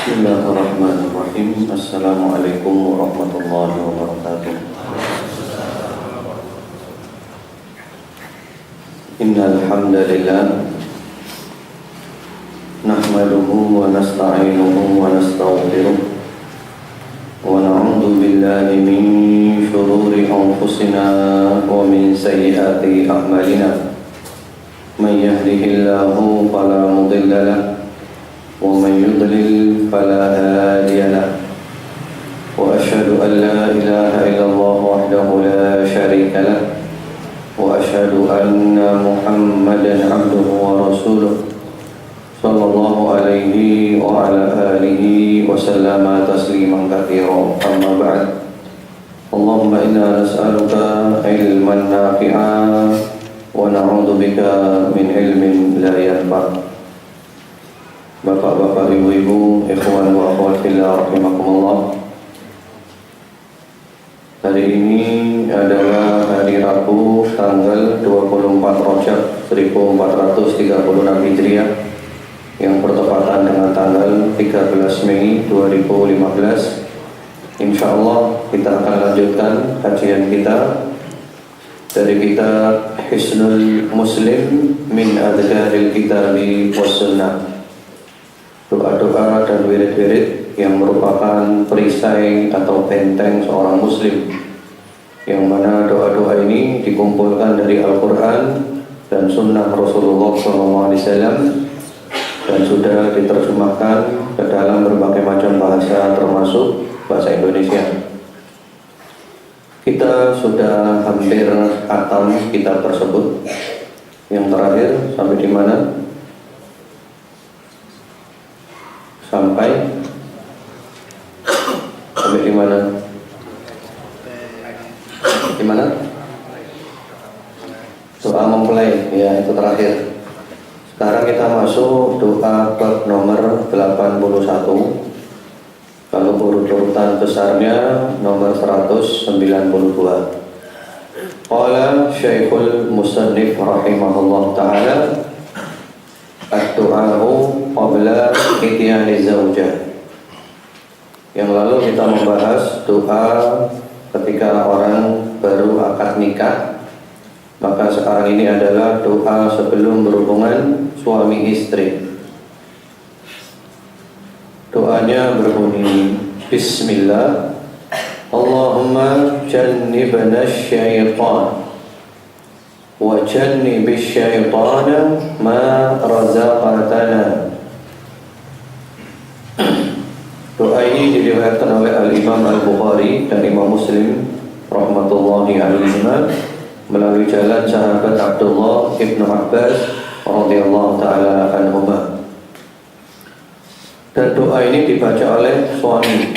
Bismillahirrahmanirrahim. Assalamualaikum warahmatullahi wabarakatuh. Innal hamdalillah nahmaduhu wa nasta'inuhu wa nastaghfiruh wa na'udzu billahi min shururi anfusina wa min sayyiati a'malina. May yahdihillahu fala mudilla lahu ومن يضلل فلا هادي له وأشهد أن لا إله إلا الله وحده لا شريك له وأشهد أن محمدا عبده ورسوله صلى الله عليه وعلى آله وسلم تسليما كثيرا أما بعد اللهم إنا نسألك علما نافعا ونعوذ بك من علم لا ينفع. Bapak-bapak, ibu-ibu, ikhwan wa akhwat fillah rahimakumullah. Hari ini adalah hari Rabu tanggal 24 Rajab 1436 Hijriah yang bertepatan dengan tanggal 13 Mei 2015. Insyaallah kita akan lanjutkan kajian kita dari kitab Hisnul Muslim min Adhkaril Kitabi was Sunnah. Doa-doa dan wirid-wirid yang merupakan perisai atau benteng seorang muslim, yang mana doa-doa ini dikumpulkan dari Al-Quran dan Sunnah Rasulullah SAW dan sudah diterjemahkan ke dalam berbagai macam bahasa termasuk bahasa Indonesia. Kita sudah hampir khatam kitab tersebut. Yang terakhir sampai di mana? Sampai di mana? Di mana? Doa mempelai, ya itu terakhir. Sekarang kita masuk doa bab nomor 81. Kalau urut-urutan besarnya nomor 192. Qala Syekhul Musannif rahimahullah ta'ala ad-du'a'u qabla ityani zaujah. Yang lalu kita membahas doa ketika orang baru akad nikah. Maka sekarang ini adalah doa sebelum berhubungan suami istri. Doanya berbunyi Bismillah Allahumma jannibna syaitan wa jannibish syaitana ma razaqtana. Doa ini diriwayatkan oleh Al-Imam Al-Bukhari dan Imam Muslim rahmatullahi alaihima melalui jalan sahabat Abdullah ibn Abbas radhiyallahu taala anhuma. Dan doa ini dibaca oleh suami.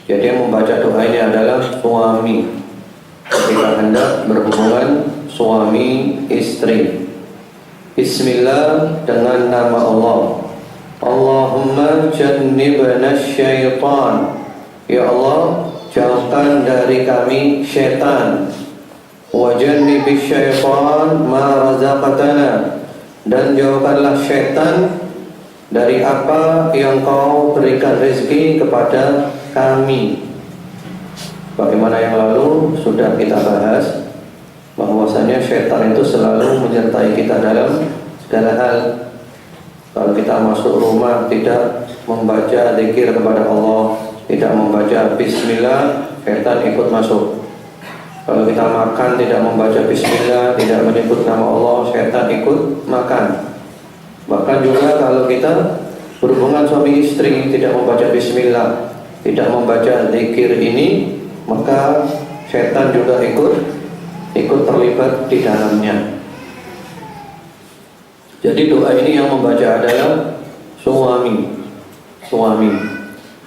Jadi yang membaca doa ini adalah suami ketika hendak berhubungan suami istri. Bismillah, dengan nama Allah. Allahumma jannibna syaitan. Ya Allah, jauhkan dari kami syaitan. Wa jannibish syaitan ma razaqtana. Dan jauhkanlah syaitan dari apa yang kau berikan rezeki kepada kami. Bagaimana yang lalu sudah kita bahas, bahwasanya syaitan itu selalu menyertai kita dalam segala hal. Kalau kita masuk rumah tidak membaca zikir kepada Allah, tidak membaca bismillah, syaitan ikut masuk. Kalau kita makan tidak membaca bismillah, tidak menyebut nama Allah, syaitan ikut makan. Bahkan juga kalau kita berhubungan suami istri tidak membaca bismillah, tidak membaca zikir ini, maka syaitan juga ikut terlibat di dalamnya. Jadi doa ini yang membaca adalah suami.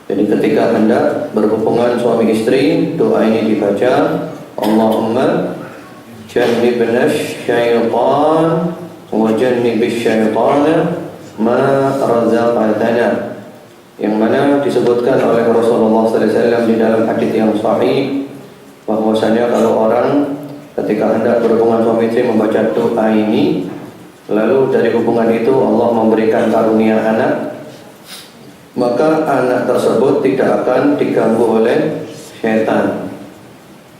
Jadi ketika hendak berhubungan suami istri, doa ini dibaca Allahumma jannibna syaitan wa jannibish syaitana ma razaqtana, yang mana disebutkan oleh Rasulullah SAW di dalam hadis yang sahih bahwasanya kalau orang ketika hendak berhubungan suami istri membaca doa ini, lalu dari hubungan itu Allah memberikan karunia anak, maka anak tersebut tidak akan diganggu oleh syaitan.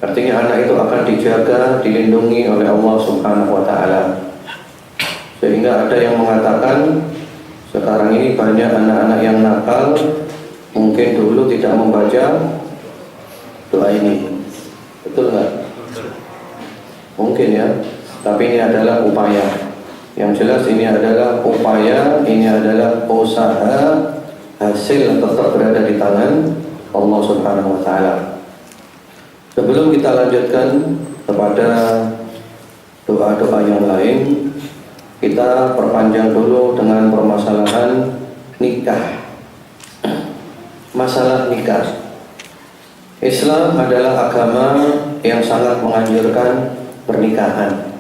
Artinya anak itu akan dijaga, dilindungi oleh Allah Subhanahu wa Ta'ala. Sehingga ada yang mengatakan sekarang ini banyak anak-anak yang nakal, mungkin dulu tidak membaca doa ini. Betul nggak? Mungkin ya, tapi ini adalah upaya. Yang jelas ini adalah upaya, ini adalah usaha, hasil tetap berada di tangan Allah Subhanahu wa Ta'ala. Sebelum kita lanjutkan kepada doa-doa yang lain, kita perpanjang dulu dengan permasalahan nikah. Masalah nikah. Islam adalah agama yang sangat menganjurkan pernikahan.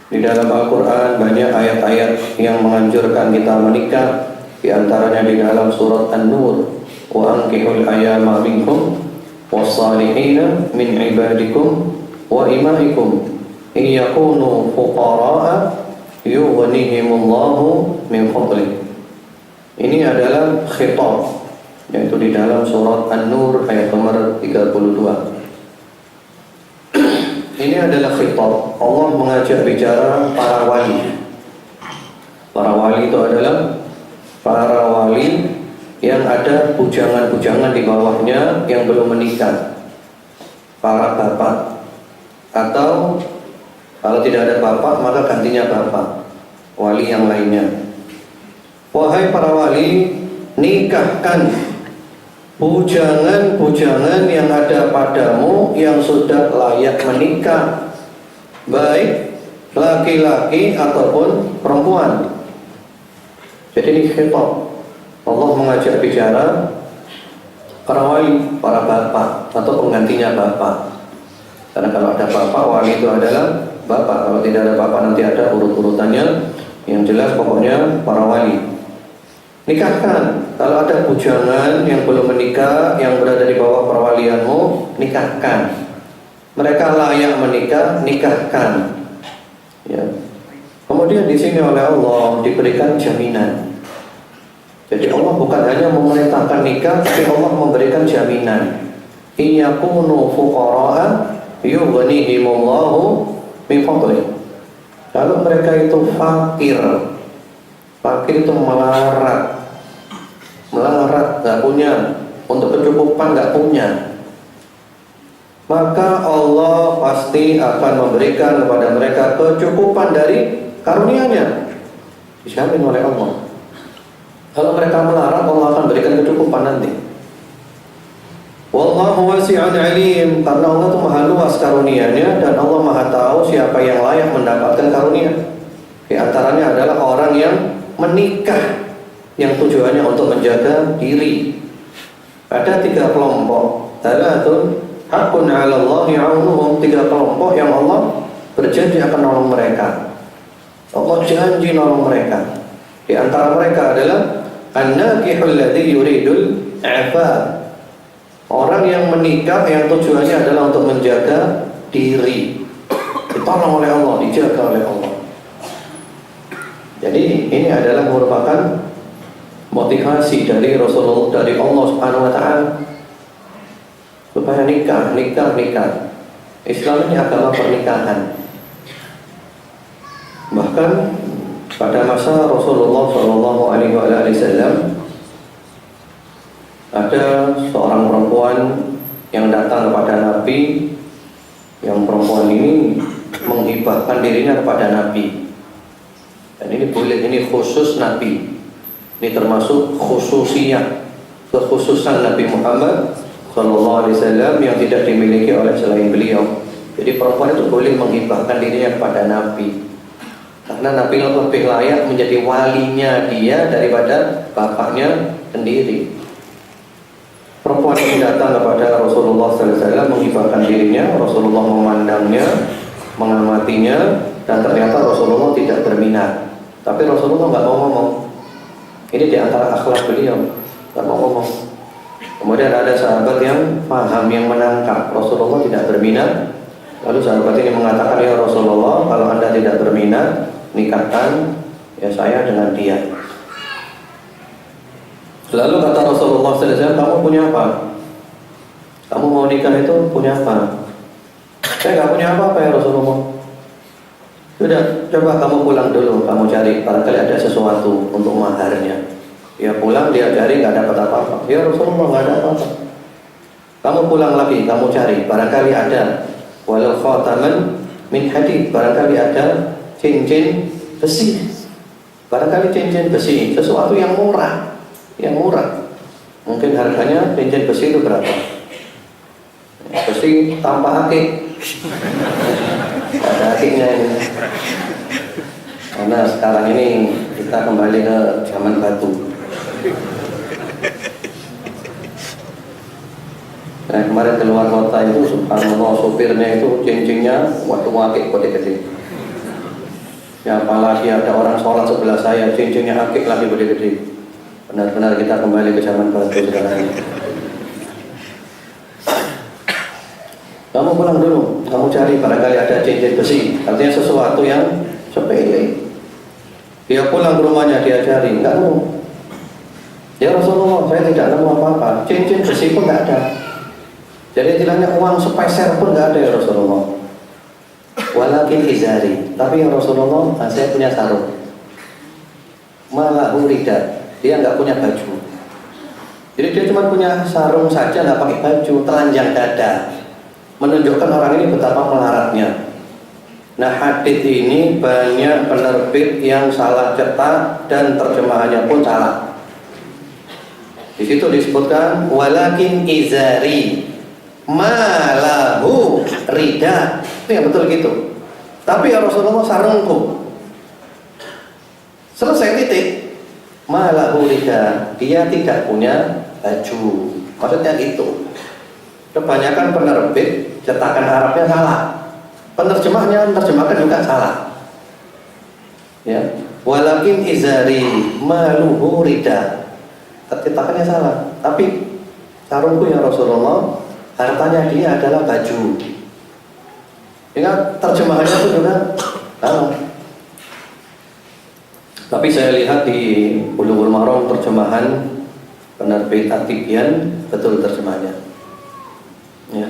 Di dalam Al-Quran banyak ayat-ayat yang menganjurkan kita menikah. Di antaranya di dalam surat An-Nur, wa ankihul ayama minkum wassalihina min ibadikum wa imaikum in yakunu fuqara'a yughnihimullahu min fadlih. Ini adalah khitab, yaitu di dalam surat An-Nur ayat nomor 32. Ini adalah khitab. Allah mengajak bicara para wali. Para wali itu adalah para wali yang ada bujangan-bujangan di bawahnya yang belum menikah, para bapak, atau kalau tidak ada bapak maka gantinya bapak, wali yang lainnya. Wahai para wali, nikahkan bujangan-bujangan yang ada padamu yang sudah layak menikah, baik laki-laki ataupun perempuan. Jadi ini khitab. Allah mengajak bicara para wali, para bapak atau penggantinya bapak. Karena kalau ada bapak, wali itu adalah bapak. Kalau tidak ada bapak nanti ada urut-urutannya. Yang jelas pokoknya para wali. Nikahkan. Kalau ada bujangan yang belum menikah, yang berada di bawah perwalianmu, nikahkan. Mereka layak menikah, nikahkan. Ya. Kemudian di sini oleh Allah diberikan jaminan. Jadi Allah bukan hanya memerintahkan nikah, tapi Allah memberikan jaminan. In yakunu fuqara'a yughnihimullahu min fadlih. Kalau mereka itu fakir itu melarat, nggak punya, untuk kecukupan nggak punya, maka Allah pasti akan memberikan kepada mereka kecukupan dari karunia-Nya. Dijamin oleh Allah. Kalau mereka melarat, Allah akan berikan kecukupan nanti. Wallahu wasi'un alim. Karena Allah itu maha luas karunia-Nya dan Allah maha tahu siapa yang layak mendapatkan karunia. Di antaranya adalah orang yang menikah, yang tujuannya untuk menjaga diri. Ada 3 kelompok. Salatun hakun 'ala Allahi 'aunuhum. 3 kelompok yang Allah berjanji akan nolong mereka. Allah janji nolong mereka. Di antara mereka adalah an-nakihul ladzi yuridul 'afa. Orang yang menikah yang tujuannya adalah untuk menjaga diri. Ditolong oleh Allah, dijaga oleh Allah. Jadi ini adalah merupakan motivasi dari Rasulullah, dari Allah Subhanahu wa Ta'ala, supaya nikah. Islam ini agama pernikahan. Bahkan pada masa Rasulullah SAW ada seorang perempuan yang datang kepada Nabi. Yang perempuan ini menghibahkan dirinya kepada Nabi. Dan ini boleh, ini khusus Nabi. Ini termasuk khususiyah, kekhususan Nabi Muhammad SAW yang tidak dimiliki oleh selain beliau. Jadi perempuan itu boleh menghibahkan dirinya kepada Nabi, karena Nabi lebih layak menjadi walinya dia daripada bapaknya sendiri. Perempuan ini datang kepada Rasulullah SAW menghibahkan dirinya. Rasulullah memandangnya, mengamatinya, dan ternyata Rasulullah tidak berminat. Tapi Rasulullah nggak mau ngomong. Ini di antara akhlak beliau, nggak mau ngomong. Kemudian ada sahabat yang paham, yang menangkap Rasulullah tidak berminat. Lalu sahabat ini mengatakan, ya Rasulullah, kalau Anda tidak berminat, nikahkan ya saya dengan dia. Lalu kata Rasulullah SAW, kamu punya apa? Kamu mau nikah itu punya apa? Saya nggak punya apa-apa ya Rasulullah. Sudah, coba kamu pulang dulu, kamu cari, barangkali ada sesuatu untuk maharnya. Dia pulang, dia cari, nggak dapat apa-apa. Ya Rasulullah, nggak ada apa-apa. Kamu pulang lagi, kamu cari, barangkali ada walau khataman min hadid, barangkali ada cincin besi, barangkali cincin besi, sesuatu yang murah, mungkin harganya cincin besi itu berapa? Besi tanpa akik, ada akiknya ini. Karena sekarang ini kita kembali ke zaman batu. Nah, kemarin keluar kota itu subhanallah, sopirnya itu cincinnya waktu akik gede-gede. Ya, apalagi ada orang sholat sebelah saya, cincinnya akik lagi gede-gede. Benar-benar kita kembali ke zaman batu sekarang ini. Kamu pulang dulu, kamu cari barangkali ada cincin besi, artinya sesuatu yang sepele. Dia pulang ke rumahnya, dia cari, enggak nemu. Ya Rasulullah, saya tidak nemu apa-apa, cincin besi pun enggak ada. Jadi istilahnya uang sepeser pun enggak ada ya Rasulullah. Walakin izari, tapi ya Rasulullah, saya punya sarung. Malah urida, dia enggak punya baju. Jadi dia cuma punya sarung saja, enggak pakai baju, telanjang dada. Menunjukkan orang ini betapa melaratnya. Nah, hadits ini banyak penerbit yang salah cetak dan terjemahannya pun salah. Di situ disebutkan walakin izari malahu rida. Itu yang betul gitu. Tapi ya Rasulullah, sarungku. Selesai titik. Malahu rida, dia tidak punya baju. Maksudnya gitu. Kebanyakan penerbit cetakan Arabnya salah, penerjemahnya menerjemahkan juga salah. Ya, walakin izari maluhu rida, cetakannya salah. Tapi sarungku ya Rasulullah, hartanya dia adalah baju. Ingat terjemahannya itu juga salah. Tapi saya lihat di Bulughul Maram terjemahan penerbit At-Tibyan betul terjemahannya. Ya.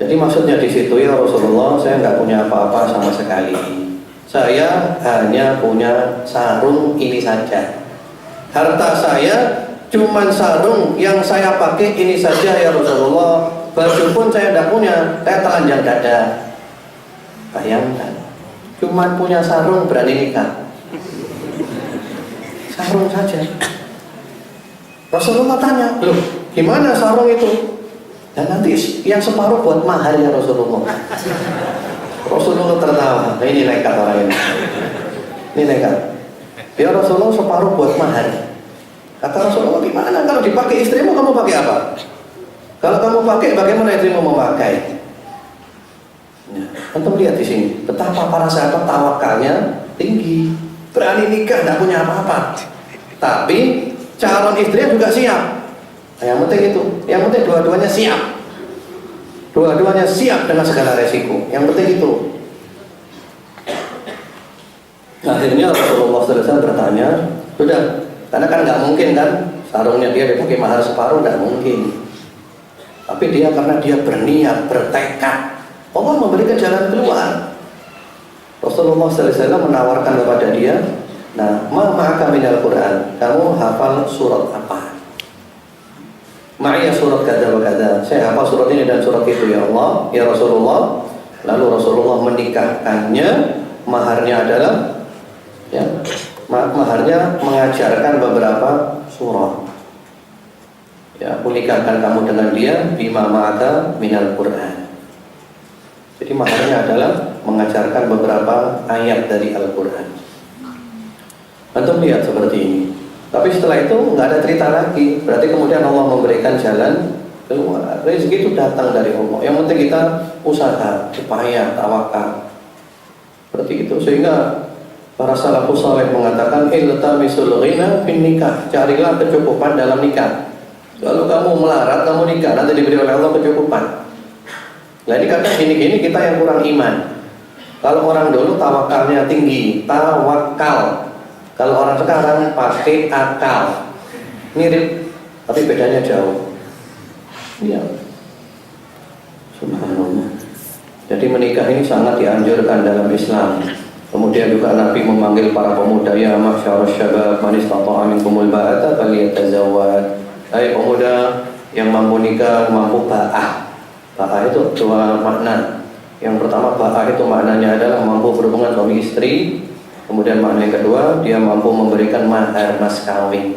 Jadi maksudnya di situ ya Rasulullah, saya nggak punya apa-apa sama sekali. Saya hanya punya sarung ini saja. Harta saya cuman sarung yang saya pakai ini saja ya Rasulullah. Baju pun saya tidak punya, saya telanjang dada. Bayangkan, cuman punya sarung berani nikah. Sarung saja. Rasulullah tanya, loh gimana sarung itu? Dan nanti yang separuh buat mahar ya Rasulullah. Rasulullah tertawa. Nah, ini nekat orang ini. Ini nekat. Ya Rasulullah, separuh buat mahar. Kata Rasulullah, gimana kalau dipakai istrimu, kamu pakai apa? Kalau kamu pakai, bagaimana istrimu mau pakai? Ya, antum lihat di sini betapa para sahabat tawakalnya tinggi, berani nikah, tidak punya apa-apa. Tapi calon istrinya juga siap. Nah, yang penting itu, yang penting dua-duanya siap. Dua-duanya siap dengan segala resiko. Yang penting itu. Akhirnya Rasulullah SAW bertanya, sudah, karena kan nggak mungkin kan sarungnya dia dipakai mahar separuh, nggak mungkin. Tapi dia karena dia berniat, bertekad, Allah memberikan jalan keluar. Rasulullah SAW menawarkan kepada dia, nah, ma'aka minal Quran, kamu hafal surat apa? Ma'iyah surat kada wa kada, saya hafal surat ini dan surat itu ya Allah, ya Rasulullah. Lalu Rasulullah menikahkannya, maharnya adalah ya, maharnya mengajarkan beberapa surah. Ya, aku nikahkan kamu dengan dia bima ma'aka minal Quran. Jadi maharnya adalah mengajarkan beberapa ayat dari Al-Quran. Antum lihat seperti ini. Tapi setelah itu nggak ada cerita lagi. Berarti kemudian Allah memberikan jalan keluar. Rezeki itu datang dari Allah. Yang penting kita usaha, upaya, tawakal. Seperti itu. Sehingga para salafus saleh mengatakan iltamisul ghina fin nikah. Carilah kecukupan dalam nikah. Kalau kamu melarat, kamu nikah, nanti diberi oleh Allah kecukupan. Nah, ini kadang gini-gini kita yang kurang iman. Kalau orang dulu tawakalnya tinggi, tawakal. Kalau orang sekarang pakai akal, mirip tapi bedanya jauh. Ya, subhanallah. Jadi menikah ini sangat dianjurkan dalam Islam. Kemudian juga Nabi memanggil para pemuda, ya masyarus syabab man istata'a minkumul ba'ata falyatazawwaj. Hai pemuda yang mampu nikah, mampu ba'ah. Ba'ah itu dua makna. Yang pertama ba'ah itu maknanya adalah mampu berhubungan suami istri. Kemudian makna yang kedua, dia mampu memberikan mahar mas kawin.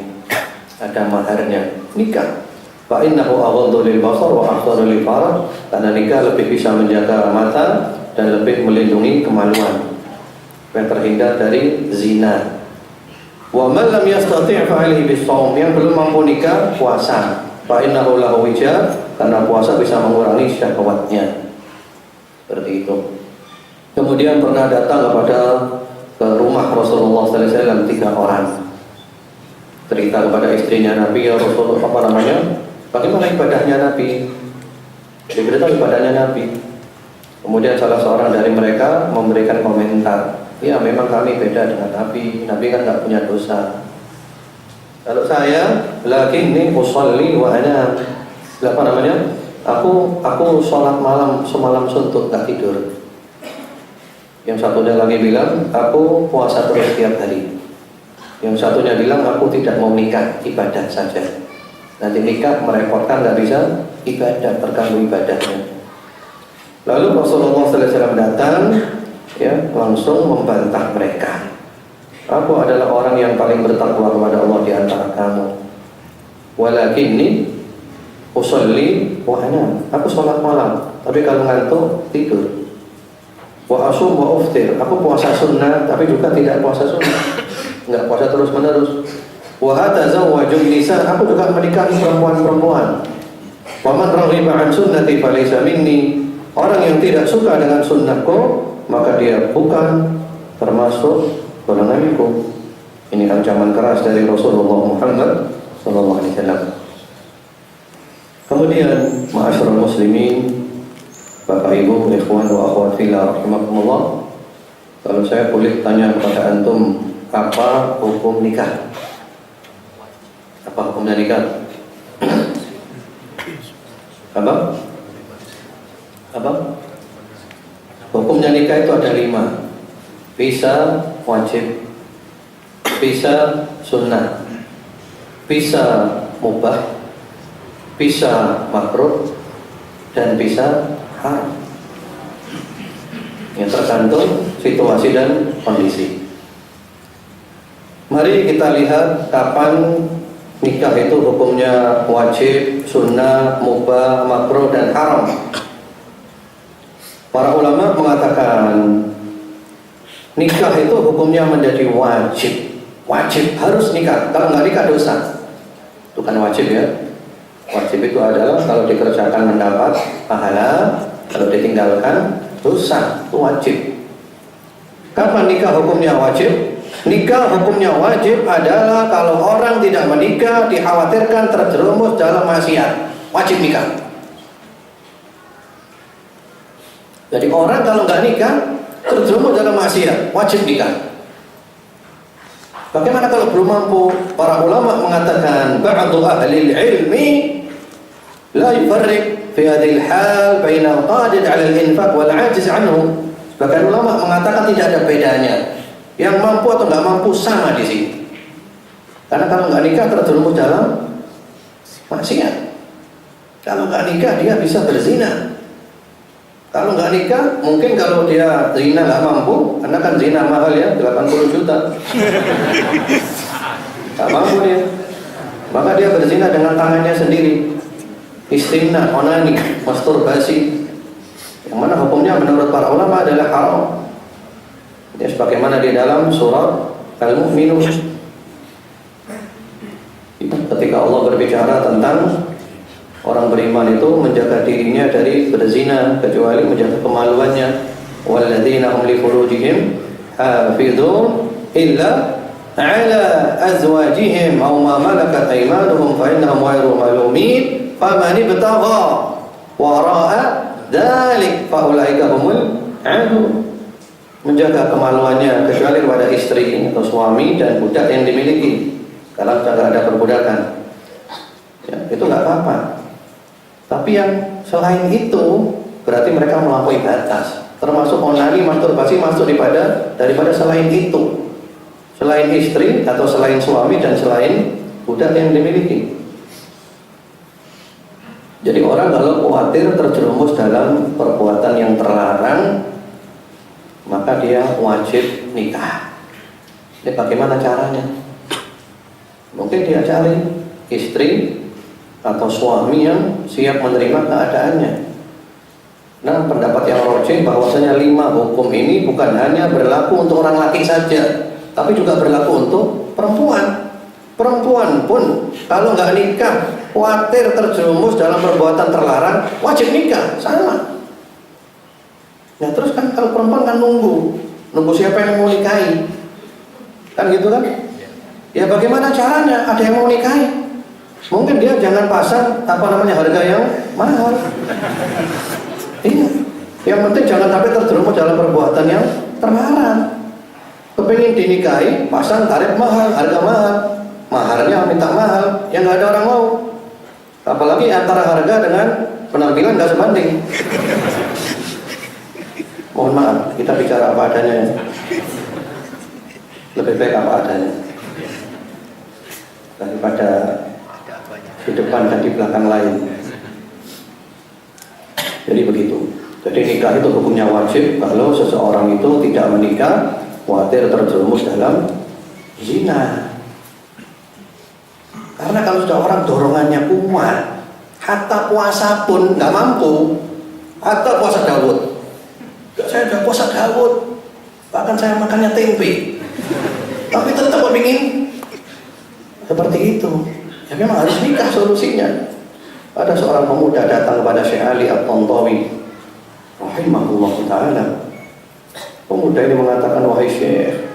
Ada maharnya, nikah. Fa innahu aghaddu lil basar wa ahsanu lil farj. Karena nikah lebih bisa menjaga mata dan lebih melindungi kemaluan, yang terhindar dari zina. Wa man lam yastati' fa 'alaihi bis-shaum. Yang belum mampu nikah, puasa. Fa innahu lahu wija. Karena puasa bisa mengurangi syahwatnya. Seperti itu. Kemudian pernah datang ke rumah Rasulullah sallallahu alaihi wasallam 3 orang. Cerita kepada istrinya Nabi, ya Rasulullah, bagaimana ibadahnya Nabi? Diberitahu ibadahnya Nabi. Kemudian salah seorang dari mereka memberikan komentar, ya memang kami beda dengan Nabi. Nabi kan nggak punya dosa. Kalau saya, lakinni usolli wa ana, Aku sholat malam semalam suntuk nggak tidur. Yang satunya lagi bilang, aku puasa terus tiap hari. Yang satunya bilang, aku tidak mau nikah, ibadah saja. Nanti nikah merepotkan, nggak bisa ibadah, terganggu ibadahnya. Lalu Rasulullah SAW datang, ya, langsung membantah mereka. Aku adalah orang yang paling bertakwa kepada Allah di antara kamu. Walakinni usolli wa anam. Aku sholat malam, tapi kalau ngantuk tidur. Wa asum wa uftir. Aku puasa sunnah, tapi juga tidak puasa sunnah. Enggak puasa terus menerus. Wa atazawwajun nisa. Aku juga menikahi perempuan-perempuan. Wa man raghiba an sunnati falaysa minni. Orang yang tidak suka dengan sunnahku, maka dia bukan termasuk golonganku. Ini ancaman keras dari Rasulullah Muhammad sallallahu alaihi wasallam. Kemudian, ma'asyiral muslimin, Bapak Ibu, ikhwan wa akhwat fillah rahimakumullah, kalau saya boleh tanya kepada antum, apa hukum nikah? Apa hukumnya nikah? Apa? Hukumnya nikah itu ada 5. Bisa wajib, bisa sunnah, bisa mubah, bisa makruh, dan bisa haram. Yang tergantung situasi dan kondisi. Mari kita lihat kapan nikah itu hukumnya wajib, sunnah, mubah, makruh, dan haram. Para ulama mengatakan nikah itu hukumnya menjadi wajib. Wajib harus nikah. Kalau nggak nikah dosa. Itu kan wajib ya. Wajib itu adalah kalau dikerjakan mendapat pahala, kalau ditinggalkan dosa. Itu wajib. Kapan nikah hukumnya wajib? Nikah hukumnya wajib adalah kalau orang tidak menikah dikhawatirkan terjerumus dalam maksiat. Wajib nikah. Jadi orang kalau nggak nikah terjerumus dalam maksiat, wajib nikah. Bagaimana kalau belum mampu? Para ulama mengatakan ba'du ahli ilmi la yufarriq fi hadhihi al-hal baina al-qadir 'ala al-infaq wal 'ajiz 'anhu. Bahkan ulama mengatakan tidak ada bedanya. Yang mampu atau nggak mampu sama di sini. Karena kalau nggak nikah terjerumus dalam maksiat. Kalau nggak nikah dia bisa berzina. Kalau nggak nikah, mungkin kalau dia zina nggak mampu, karena kan zina mahal ya, 80 juta. Nggak mampu dia. Maka dia berzina dengan tangannya sendiri. Istimna, onani, masturbasi. Yang mana hukumnya menurut para ulama adalah haram. Ya, sebagaimana di dalam surat Al-Mu'minun. Ketika Allah berbicara tentang orang beriman itu menjaga dirinya dari berzina kecuali menjaga kemaluannya. Walladzina hum li furujihim hafizun illa ala azwajihim aw ma malakat aymanuhum fa innahum ghairu malumin faman ibtagha wara'a dzalik fa ulaika humul adun. Menjaga kemaluannya kecuali kepada istri atau suami dan budak yang dimiliki. Kalau tidak ada perbudakan. itu nggak apa-apa. Tapi yang selain itu berarti mereka melampaui batas. Termasuk onani, masturbasi masuk daripada selain itu, selain istri atau selain suami dan selain budak yang dimiliki. Jadi orang kalau khawatir terjerumus dalam perbuatan yang terlarang, maka dia wajib nikah. Ini bagaimana caranya? Mungkin dia cari istri atau suami yang siap menerima keadaannya. Nah, pendapat yang rajih bahwasanya 5 hukum ini bukan hanya berlaku untuk orang laki saja, tapi juga berlaku untuk perempuan. Perempuan pun kalau nggak nikah, khawatir terjerumus dalam perbuatan terlarang, wajib nikah, sama. Nah terus kan kalau perempuan kan nunggu siapa yang mau nikahi, kan gitu kan? Ya bagaimana caranya? Ada yang mau nikahi? Mungkin dia jangan pasang harga yang mahal. Iya. Yang penting jangan sampai terjerumus dalam perbuatan yang terlarang. Kepingin dinikahi, pasang tarif mahal, harga mahal, maharnya minta mahal, yang nggak ada orang mau. Apalagi antara harga dengan penampilan nggak sebanding. Mohon maaf, kita bicara apa adanya. Lebih baik apa adanya daripada di depan dan di belakang lain. Jadi begitu. Jadi nikah itu hukumnya wajib kalau seseorang itu tidak menikah, khawatir terjerumus dalam zina. Karena kalau sudah orang dorongannya kuat, hatta puasa pun nggak mampu. Hatta puasa Daud, saya sudah puasa Daud, bahkan saya makannya tempe, tapi tetap kepingin seperti itu. Ya memang harus nikah solusinya. Ada seorang pemuda datang kepada Syekh Ali At-Tantawi rahimahullah ta'ala. Pemuda ini mengatakan, wahai Syekh,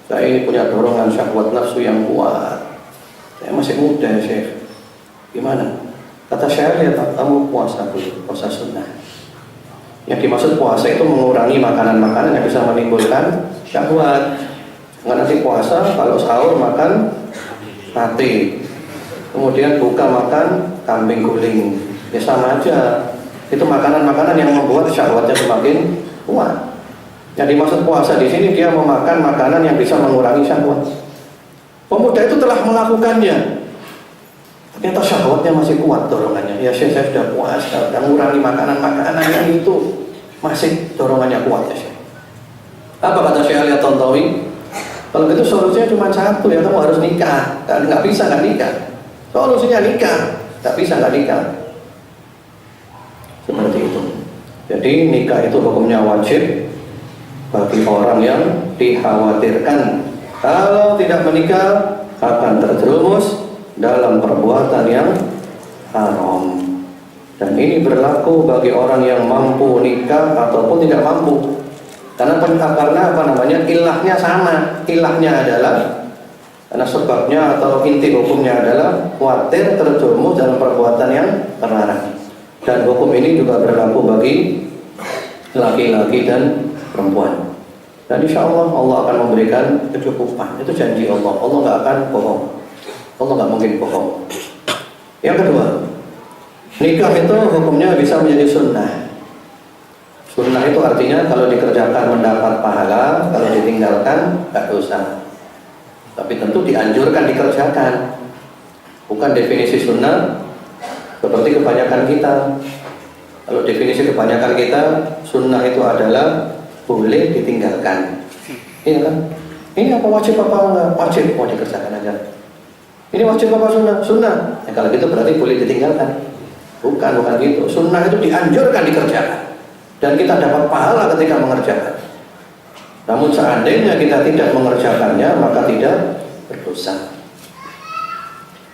saya ini punya dorongan syahwat nafsu yang kuat. Saya masih muda ya Syekh. Gimana? Kata Syekh Ali, kamu puasa dulu, puasa sunnah. Yang dimaksud puasa itu mengurangi makanan-makanan yang bisa menimbulkan syahwat. Nggak nanti puasa, kalau sahur makan sate, kemudian buka makan kambing guling, ya sama aja. Itu makanan-makanan yang membuat syahwatnya semakin kuat. Yang dimaksud puasa di sini dia memakan makanan yang bisa mengurangi syahwat. Pemuda itu telah melakukannya, ternyata syahwatnya masih kuat dorongannya. Ya Syekh, saya sudah puasa, sudah mengurangi makanan-makanan yang itu masih dorongannya kuat ya Syekh. Apa kata Syekh Ali At-Tantawi? Kalau gitu solusinya cuma satu, ya kamu harus nikah. Nggak bisa nggak nikah. Solusinya nikah, nggak bisa nggak nikah. Seperti itu. Jadi nikah itu hukumnya wajib bagi orang yang dikhawatirkan kalau tidak menikah akan terjerumus dalam perbuatan yang haram. Dan ini berlaku bagi orang yang mampu nikah ataupun tidak mampu. Karena ilahnya sama. Ilahnya adalah karena sebabnya atau inti hukumnya adalah khawatir terjerumus dalam perbuatan yang terlarang. Dan hukum ini juga berlaku bagi laki-laki dan perempuan. Dan insya Allah Allah akan memberikan kecukupan. Itu janji Allah. Allah nggak akan bohong. Allah nggak mungkin bohong. Yang kedua, nikah itu hukumnya bisa menjadi sunnah. Sunnah itu artinya kalau dikerjakan mendapat pahala, kalau ditinggalkan nggak dosa. Tapi tentu dianjurkan dikerjakan. Bukan definisi sunnah seperti kebanyakan kita. Kalau definisi kebanyakan kita, sunnah itu adalah boleh ditinggalkan. Iya kan? Ini apa wajib apa enggak? Wajib, mau dikerjakan aja. Ini wajib apa sunnah? Sunnah. Ya, kalau gitu berarti boleh ditinggalkan. Bukan gitu. Sunnah itu dianjurkan dikerjakan. Dan kita dapat pahala ketika mengerjakan. Namun seandainya kita tidak mengerjakannya, maka tidak berdosa.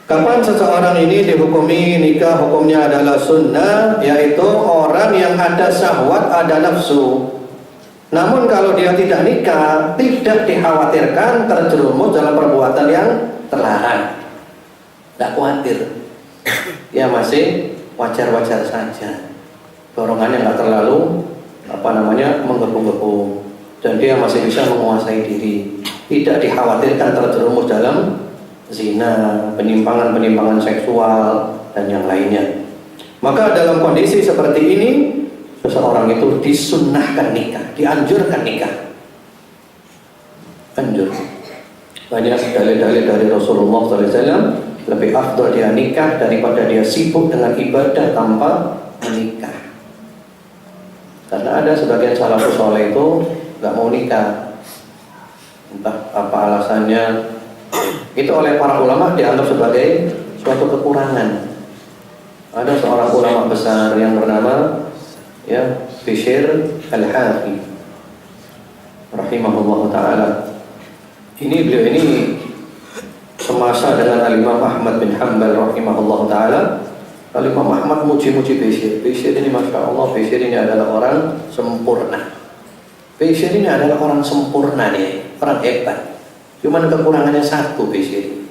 Kapan seseorang ini dihukumi nikah hukumnya adalah sunnah, yaitu orang yang ada syahwat, ada nafsu. Namun kalau dia tidak nikah, tidak dikhawatirkan terjerumus dalam perbuatan yang terlarang. Tidak khawatir. Ya masih wajar-wajar saja. Dorongannya nggak terlalu menggebu-gebu. Dan dia masih bisa menguasai diri. Tidak dikhawatirkan terjerumus dalam zina, penyimpangan seksual, dan yang lainnya. Maka dalam kondisi seperti ini, seseorang itu disunnahkan nikah, dianjurkan nikah. Anjur. Banyak dalil-dalil dari Rasulullah SAW, lebih afdal dia nikah daripada dia sibuk dengan ibadah tanpa menikah. Karena ada sebagian salafus saleh itu nggak mau nikah, entah apa alasannya. Itu oleh para ulama dianggap sebagai suatu kekurangan. Ada seorang ulama besar yang bernama Bishr Al-Hafi rahimahullah ta'ala. Beliau ini semasa dengan Al-Imam Ahmad bin Hanbal rahimahullah ta'ala. Al-Imam Ahmad muji-muji Bishr. Bishr ini Masya Allah, Bishr ini adalah orang sempurna. Bishr ini adalah orang sempurna dia, orang hebat. Cuman kekurangannya satu Bishr.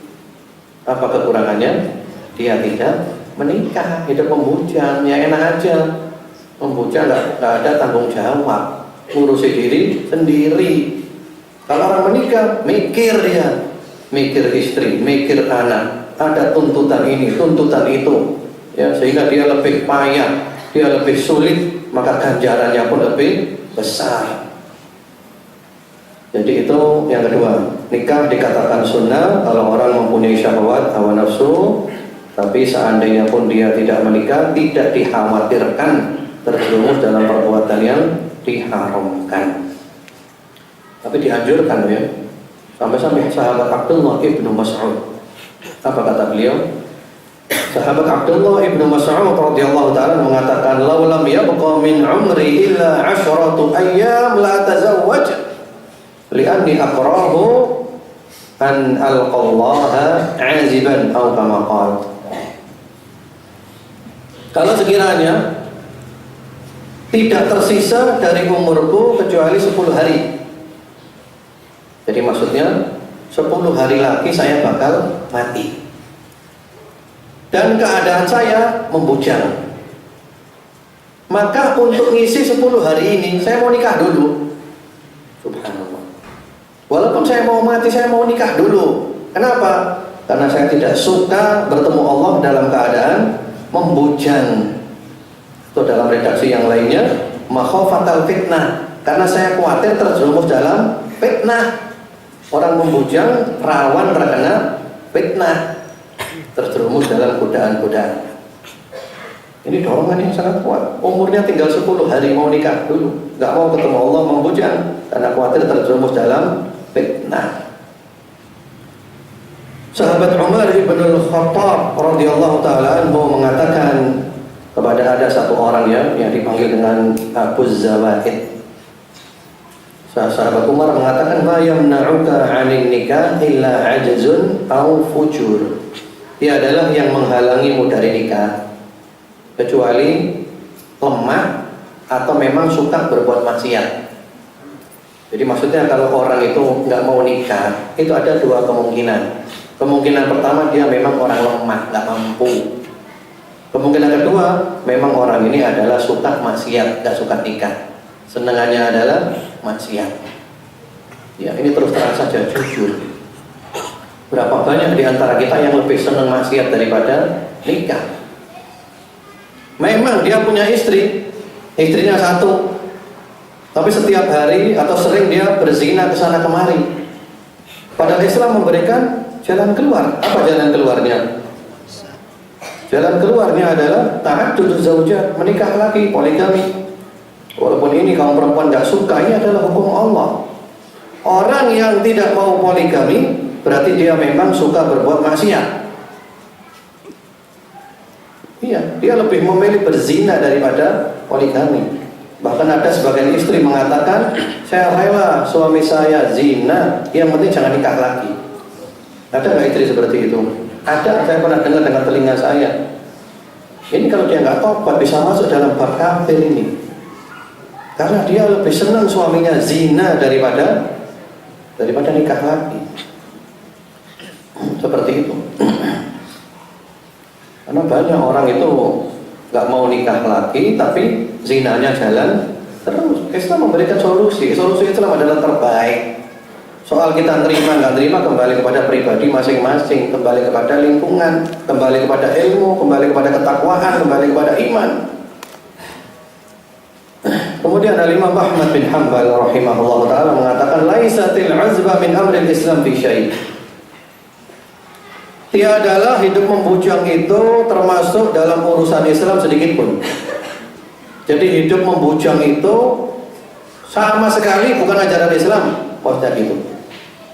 Apa kekurangannya? Dia tidak menikah, hidup membujang, ya enak aja. Membujang nggak ada tanggung jawab, ngurusi diri sendiri. Kalau orang menikah, mikir dia, mikir istri, mikir anak, ada tuntutan ini, tuntutan itu, ya sehingga dia lebih payah, dia lebih sulit, maka ganjarannya pun lebih besar. Jadi itu yang kedua, nikah dikatakan sunnah kalau orang mempunyai syahwat, hawa nafsu. Tapi seandainya pun dia tidak menikah, tidak dikhawatirkan terjerumus dalam perbuatan yang diharamkan. Tapi dianjurkan ya. Sampai-sampai sahabat Abdullah ibnu Mas'ud, apa kata beliau? Sahabat Abdullah ibnu Mas'ud radhiyallahu ta'ala mengatakan, "Lau lam yabqa min umri illa 'ashratu ayyam la tazawwaj, li'anni akrahu an alqallaha 'aziban aw kama qala." Kalau sekiranya tidak tersisa dari umurku kecuali 10 hari. Jadi maksudnya 10 hari lagi saya bakal mati. Dan keadaan saya membujang. Maka untuk ngisi 10 hari ini saya mau nikah dulu. Subhanallah. Walaupun saya mau mati, saya mau nikah dulu. Kenapa? Karena saya tidak suka bertemu Allah dalam keadaan membujang. Atau dalam redaksi yang lainnya, makhafatal fitnah, karena saya khawatir terjerumus dalam fitnah. Orang membujang rawan terkena fitnah, terjerumus dalam godaan-godaan. Ini dorongan yang sangat kuat. Umurnya tinggal 10 hari mau nikah dulu, nggak mau ketemu Allah, membujang karena khawatir terjerumus dalam fitnah. Sahabat Umar bin Al-Khattab radhiyallahu ta'ala anhu mengatakan kepada ada satu orang yang dipanggil dengan Abu Zawaid. Sahabat Umar mengatakan, "Ma yamna'uka 'anil nikah illa 'ajzun aw fujur." Dia adalah yang menghalangimu dari nikah kecuali lemah atau memang suka berbuat maksiat. Jadi maksudnya kalau orang itu nggak mau nikah, itu ada dua kemungkinan. Kemungkinan pertama dia memang orang lemah, nggak mampu. Kemungkinan kedua, memang orang ini adalah suka maksiat, nggak suka nikah. Senangannya adalah maksiat. Ya, ini terus terang saja jujur. Berapa banyak di antara kita yang lebih senang maksiat daripada nikah? Memang dia punya istri, istrinya satu, tapi setiap hari atau sering dia berzina ke sana kemari. Padahal Islam memberikan jalan keluar. Apa jalan keluarnya? Jalan keluarnya adalah ta'adduduz zaujat, menikah lagi, poligami. Walaupun ini kaum perempuan nggak suka, ini adalah hukum Allah. Orang yang tidak mau poligami berarti dia memang suka berbuat maksiat. Iya, dia lebih memilih berzina daripada poligami. Bahkan ada sebagian istri mengatakan, "Saya rela suami saya zina, yang penting jangan nikah lagi." Ada nggak istri seperti itu? Ada, saya pernah dengar dengan telinga saya. Ini kalau dia nggak tobat bisa masuk dalam bab kafir ini. Karena dia lebih senang suaminya zina daripada nikah lagi. Seperti itu. Karena banyak orang itu nggak mau nikah lagi, tapi zinanya jalan terus. Islam memberikan solusi. Solusi Islam adalah terbaik. Soal kita terima nggak terima kembali kepada pribadi masing-masing, kembali kepada lingkungan, kembali kepada ilmu, kembali kepada ketakwaan, kembali kepada iman. Kemudian Al-Imam Ahmad bin Hanbal rahimahullah ta'ala mengatakan laisatil uzba min amril Islam fi syai'. Tiadalah hidup membujang itu termasuk dalam urusan Islam sedikit pun. Jadi hidup membujang itu sama sekali bukan ajaran Islam. Maksudnya gitu.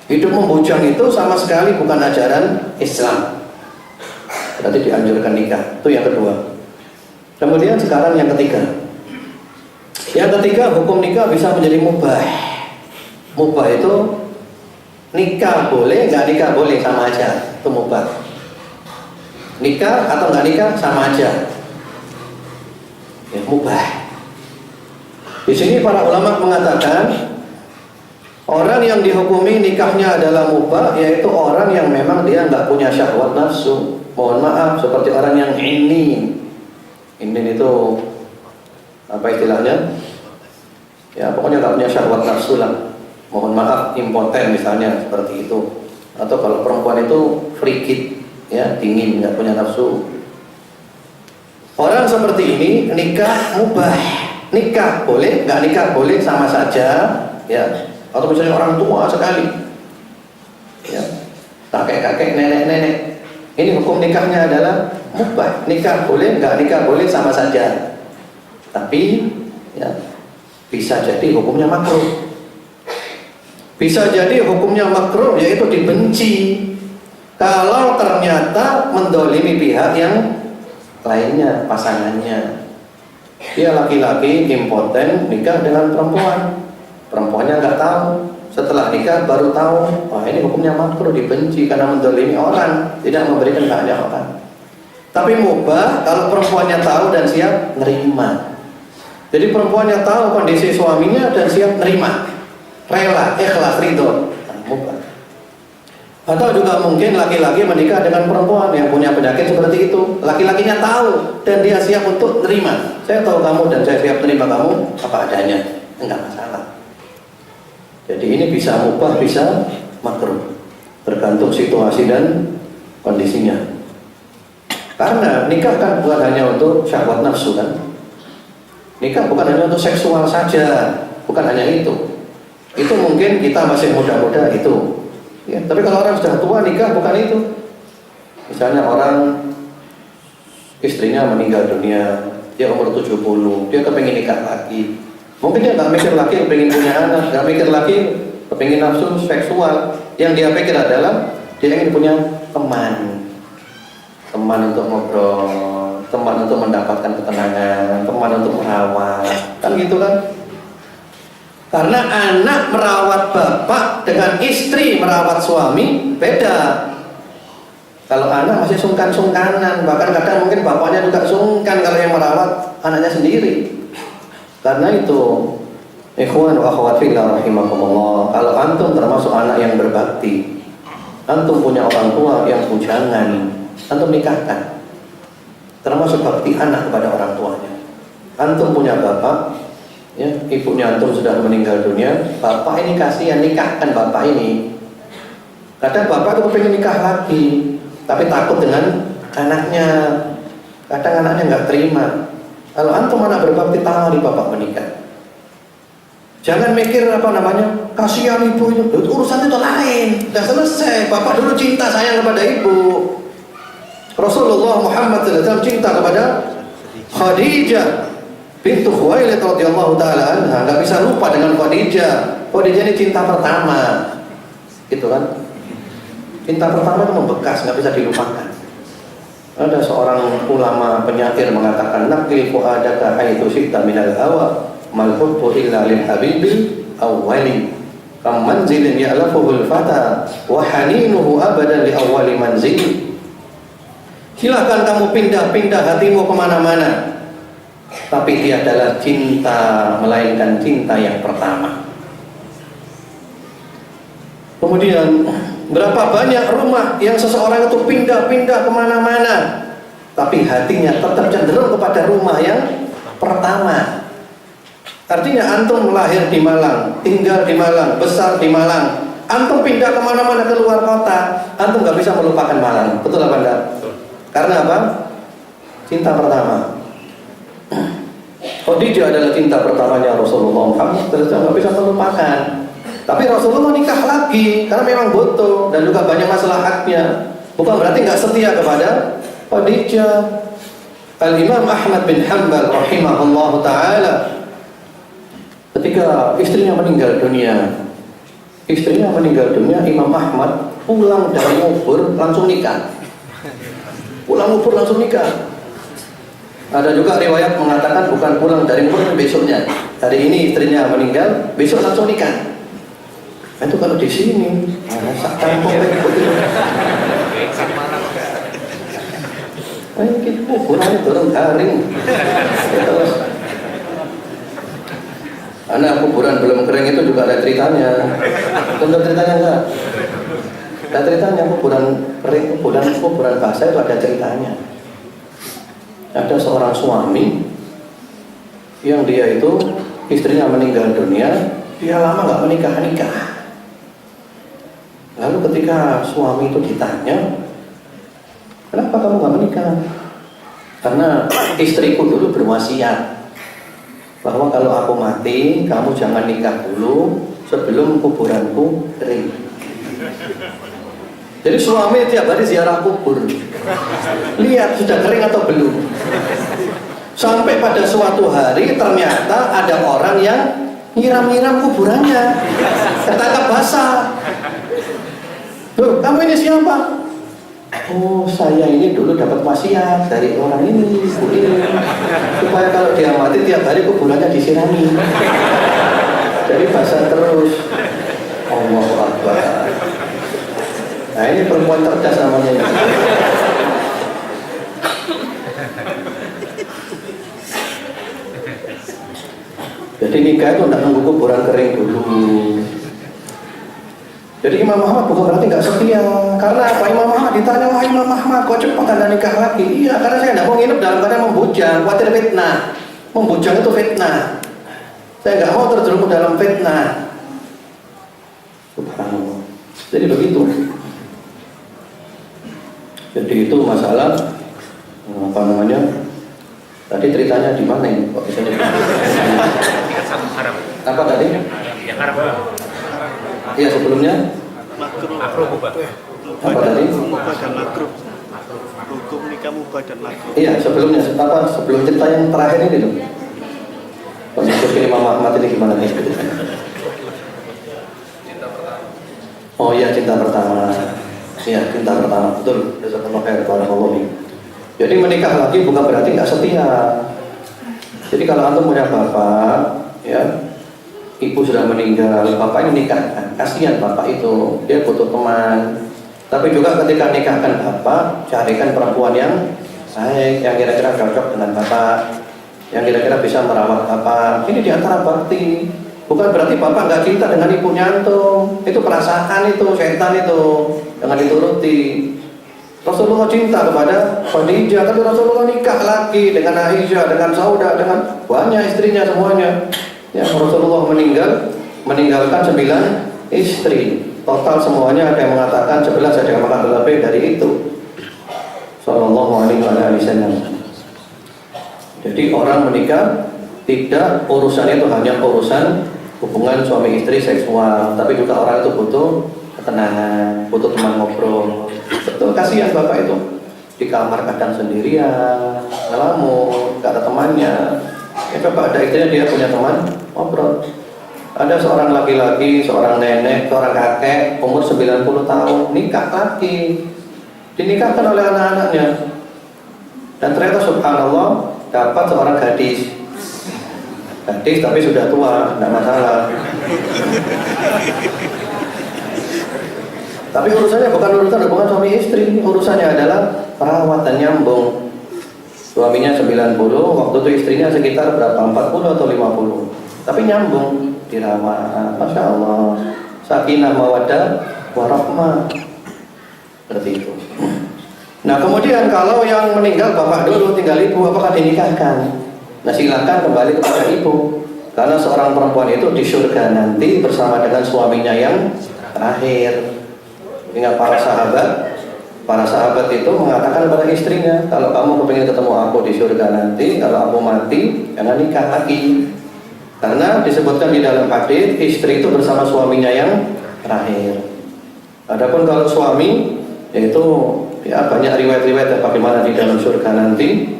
Hidup membujang itu sama sekali bukan ajaran Islam. Berarti dianjurkan nikah. Itu yang kedua. Kemudian sekarang yang ketiga. Yang ketiga, hukum nikah bisa menjadi mubah. Mubah itu nikah boleh, nggak nikah boleh, sama aja. Itu mubah. Nikah atau nggak nikah sama aja. Ya, mubah. Di sini para ulama mengatakan orang yang dihukumi nikahnya adalah mubah, yaitu orang yang memang dia nggak punya syahwat nafsu. Mohon maaf, seperti orang yang ini itu apa istilahnya? Ya pokoknya nggak punya syahwat nafsu lah. Mohon maaf, impoten misalnya seperti itu. Atau kalau perempuan itu frigid, ya dingin, nggak punya nafsu. Orang seperti ini nikah mubah. Nikah boleh, nggak nikah boleh, sama saja, ya. Atau misalnya orang tua sekali, ya, kakek-kakek, nenek-nenek, ini hukum nikahnya adalah mubah. Nikah boleh, nggak nikah boleh, sama saja. Tapi ya, bisa jadi hukumnya makruh. Bisa jadi hukumnya makruh, yaitu dibenci kalau ternyata mendolimi pihak yang lainnya, pasangannya. Dia laki-laki impoten nikah dengan perempuan. Perempuannya nggak tahu, setelah nikah baru tahu. Wah, ini hukumnya makruh, dibenci karena mendolimi orang, tidak memberikan keadaan orang. Tapi mubah kalau perempuannya tahu dan siap nerima. Jadi perempuannya tahu kondisi suaminya dan siap nerima, rela, ikhlas, ridho. Mubah. Atau juga mungkin laki-laki menikah dengan perempuan yang punya penyakit seperti itu. Laki-lakinya tahu dan dia siap untuk nerima. Saya tahu kamu dan saya siap terima kamu apa adanya, enggak masalah. Jadi ini bisa mubah, bisa makruh, tergantung situasi dan kondisinya. Karena nikah kan bukan hanya untuk syahwat nafsu kan. Nikah bukan hanya untuk seksual saja, bukan hanya itu. Itu mungkin kita masih muda-muda itu. Ya, tapi kalau orang sudah tua nikah bukan itu. Misalnya orang istrinya meninggal dunia, dia umur 70, dia kepengen nikah lagi. Mungkin dia nggak mikir lagi kepengen punya anak, nggak mikir lagi kepengen nafsu seksual. Yang dia pikir adalah dia ingin punya teman untuk ngobrol, teman untuk mendapatkan ketenangan, teman untuk merawat, kan gitu kan? Karena anak merawat bapak dengan istri merawat suami beda. Kalau anak masih sungkan-sungkanan, bahkan kadang mungkin bapaknya juga sungkan kalau yang merawat anaknya sendiri. Karena itu, ikhwan wa akhwat fillah rahimakumullah, kalau antum termasuk anak yang berbakti, antum punya orang tua yang bujangan, antum nikahkan. Termasuk bakti anak kepada orang tuanya. Antum punya bapak, ya, ibunya antum sudah meninggal dunia, bapak ini kasihan, nikahkan bapak ini. Kadang bapak itu pengen nikah lagi, tapi takut dengan anaknya. Kadang anaknya nggak terima. Kalau antum anak berbakti, tawari bapak menikah. Jangan mikir kasihan ibunya. Urusan itu lain, sudah selesai. Bapak dulu cinta sayang kepada ibu. Rasulullah Muhammad SAW cinta kepada Khadijah bintu Khuwailid radhiyallahu taala anha. Nggak bisa lupa dengan Khadijah. Khadijah ini cinta pertama, gitu kan? Cinta pertama itu membekas, nggak bisa dilupakan. Ada seorang ulama penyair mengatakan, naqil fuadaka haitsu syi'ta minal hawa mal hubbu illa lil habibi awwali kam manzilin ya'lafuhu al-fata wa haninuhu abadan li awwali manzili. Silakan kamu pindah-pindah hatimu kemana-mana, tapi dia adalah cinta, melainkan cinta yang pertama. Kemudian berapa banyak rumah yang seseorang itu pindah-pindah kemana-mana, tapi hatinya tetap cenderung kepada rumah yang pertama. Artinya antum lahir di Malang, tinggal di Malang, besar di Malang, Antum pindah kemana-mana ke luar kota, antum nggak bisa melupakan Malang. Betul apa enggak? Karena apa? Cinta pertama. Khadijah adalah cinta pertamanya Rasulullah Muhammad, terus nggak bisa melupakan. Tapi Rasulullah nikah lagi karena memang butuh dan juga banyak maslahatnya. Bukan berarti nggak setia kepada Khadijah. Al-Imam Ahmad bin Hanbal rahimahullah ta'ala, ketika istrinya meninggal dunia, Imam Ahmad pulang dari kubur langsung nikah. Ada juga riwayat mengatakan bukan pulang dari kubur, besoknya. Hari ini istrinya meninggal, besok langsung nikah. Itu kalau di sini, sak kampung kita kuburannya turun garing. Anak kuburan belum kering itu juga ada ceritanya. Tentu ceritanya enggak? Ada ceritanya kuburan kering, kuburan basah itu ada ceritanya. Ada seorang suami yang dia itu istrinya meninggal dunia, dia lama nggak menikah. Lalu ketika suami itu ditanya, kenapa kamu nggak menikah? Karena istriku dulu berwasiat bahwa kalau aku mati, kamu jangan nikah dulu sebelum kuburanku kering. Jadi suami tiap hari ziarah kubur, lihat sudah kering atau belum. Sampai pada suatu hari ternyata ada orang yang nyiram-nyiram kuburannya, ketangkap basah. Loh, kamu ini siapa? Oh, saya ini dulu dapat wasiat dari orang ini, supaya kalau dia mati tiap hari kuburannya disirami. Jadi basah terus. Allahu Akbar. Nah, ini perempuan cerdas namanya. Jadi nikah itu tidak nunggu kuburan kering dulu. Jadi Imam Ahmad bukan berarti nggak setia. Karena apa? Imam Ahmad ditanya, wah Imam Ahmad kok cepat Anda nikah lagi? Iya, karena saya tidak mau nginep dalam keadaan membujang, khawatir fitnah. Membujang itu fitnah. Saya nggak mau terjerumus dalam fitnah. Subhanallah. Jadi begitu. Jadi itu masalah apa namanya? Tadi ceritanya di mana ini? Kok bisa apa tadi? Yang Arab. Iya, sebelumnya makruh mubah. Apa tadi? Mubah dan makruh. Hukum nikah mubah dan makruh. Iya, sebelumnya apa? Sebelum cerita yang terakhir ini tuh. Konsep Imam Ahmad ini gimana nih? Oh iya, cinta pertama. Iya, cinta pertama. Betul. Jazakallahu khair, barakallahu. Jadi menikah lagi bukan berarti nggak setia. Jadi kalau antum punya bapak, ya, ibu sudah meninggal, bapak ini nikahkan, kasihan bapak itu, dia butuh teman. Tapi juga ketika nikahkan bapak, carikan perempuan yang baik, yang kira-kira cocok dengan bapak, yang kira-kira bisa merawat bapak. Ini diantara bakti. Bukan berarti bapak nggak cinta dengan ibunya antum. Itu perasaan itu, setan itu, jangan dituruti. Rasulullah cinta kepada Khadijah, tapi Rasulullah nikah lagi dengan Aisyah, dengan Saudah, dengan banyak istrinya semuanya. Ya, Rasulullah meninggalkan 9 istri. Total semuanya ada yang mengatakan 11, ada yang mengatakan lebih dari itu. Sallallahu alaihi wasallam. Jadi orang menikah tidak urusannya itu hanya urusan hubungan suami istri seksual, tapi juga orang itu butuh ketenangan, butuh teman ngobrol. Betul, kasihan bapak itu di kamar kadang sendirian, ngelamun, gak ada temannya. Ya coba ada istrinya, dia punya teman ngobrol. Ada seorang laki-laki, seorang nenek, seorang kakek umur 90 tahun nikah lagi, dinikahkan oleh anak-anaknya. Dan ternyata subhanallah dapat seorang gadis tapi sudah tua, tidak masalah. Tapi urusannya bukan urusan hubungan suami istri, urusannya adalah perawatan nyambung. Suaminya 90, waktu itu istrinya sekitar berapa? 40 atau 50. Tapi nyambung, dirawat, Masya Allah, sakinah mawaddah warahmah. Seperti itu. Nah kemudian kalau yang meninggal bapak dulu, tinggal ibu, apakah dinikahkan? Nah silakan kembali kepada ibu. Karena seorang perempuan itu di surga nanti bersama dengan suaminya yang terakhir. Ingat para sahabat itu mengatakan kepada istrinya, kalau kamu kepingin ketemu aku di surga nanti, kalau aku mati, jangan nikah lagi. Karena disebutkan di dalam hadis, istri itu bersama suaminya yang terakhir. Adapun kalau suami, yaitu ya banyak riwayat-riwayat bagaimana di dalam surga nanti.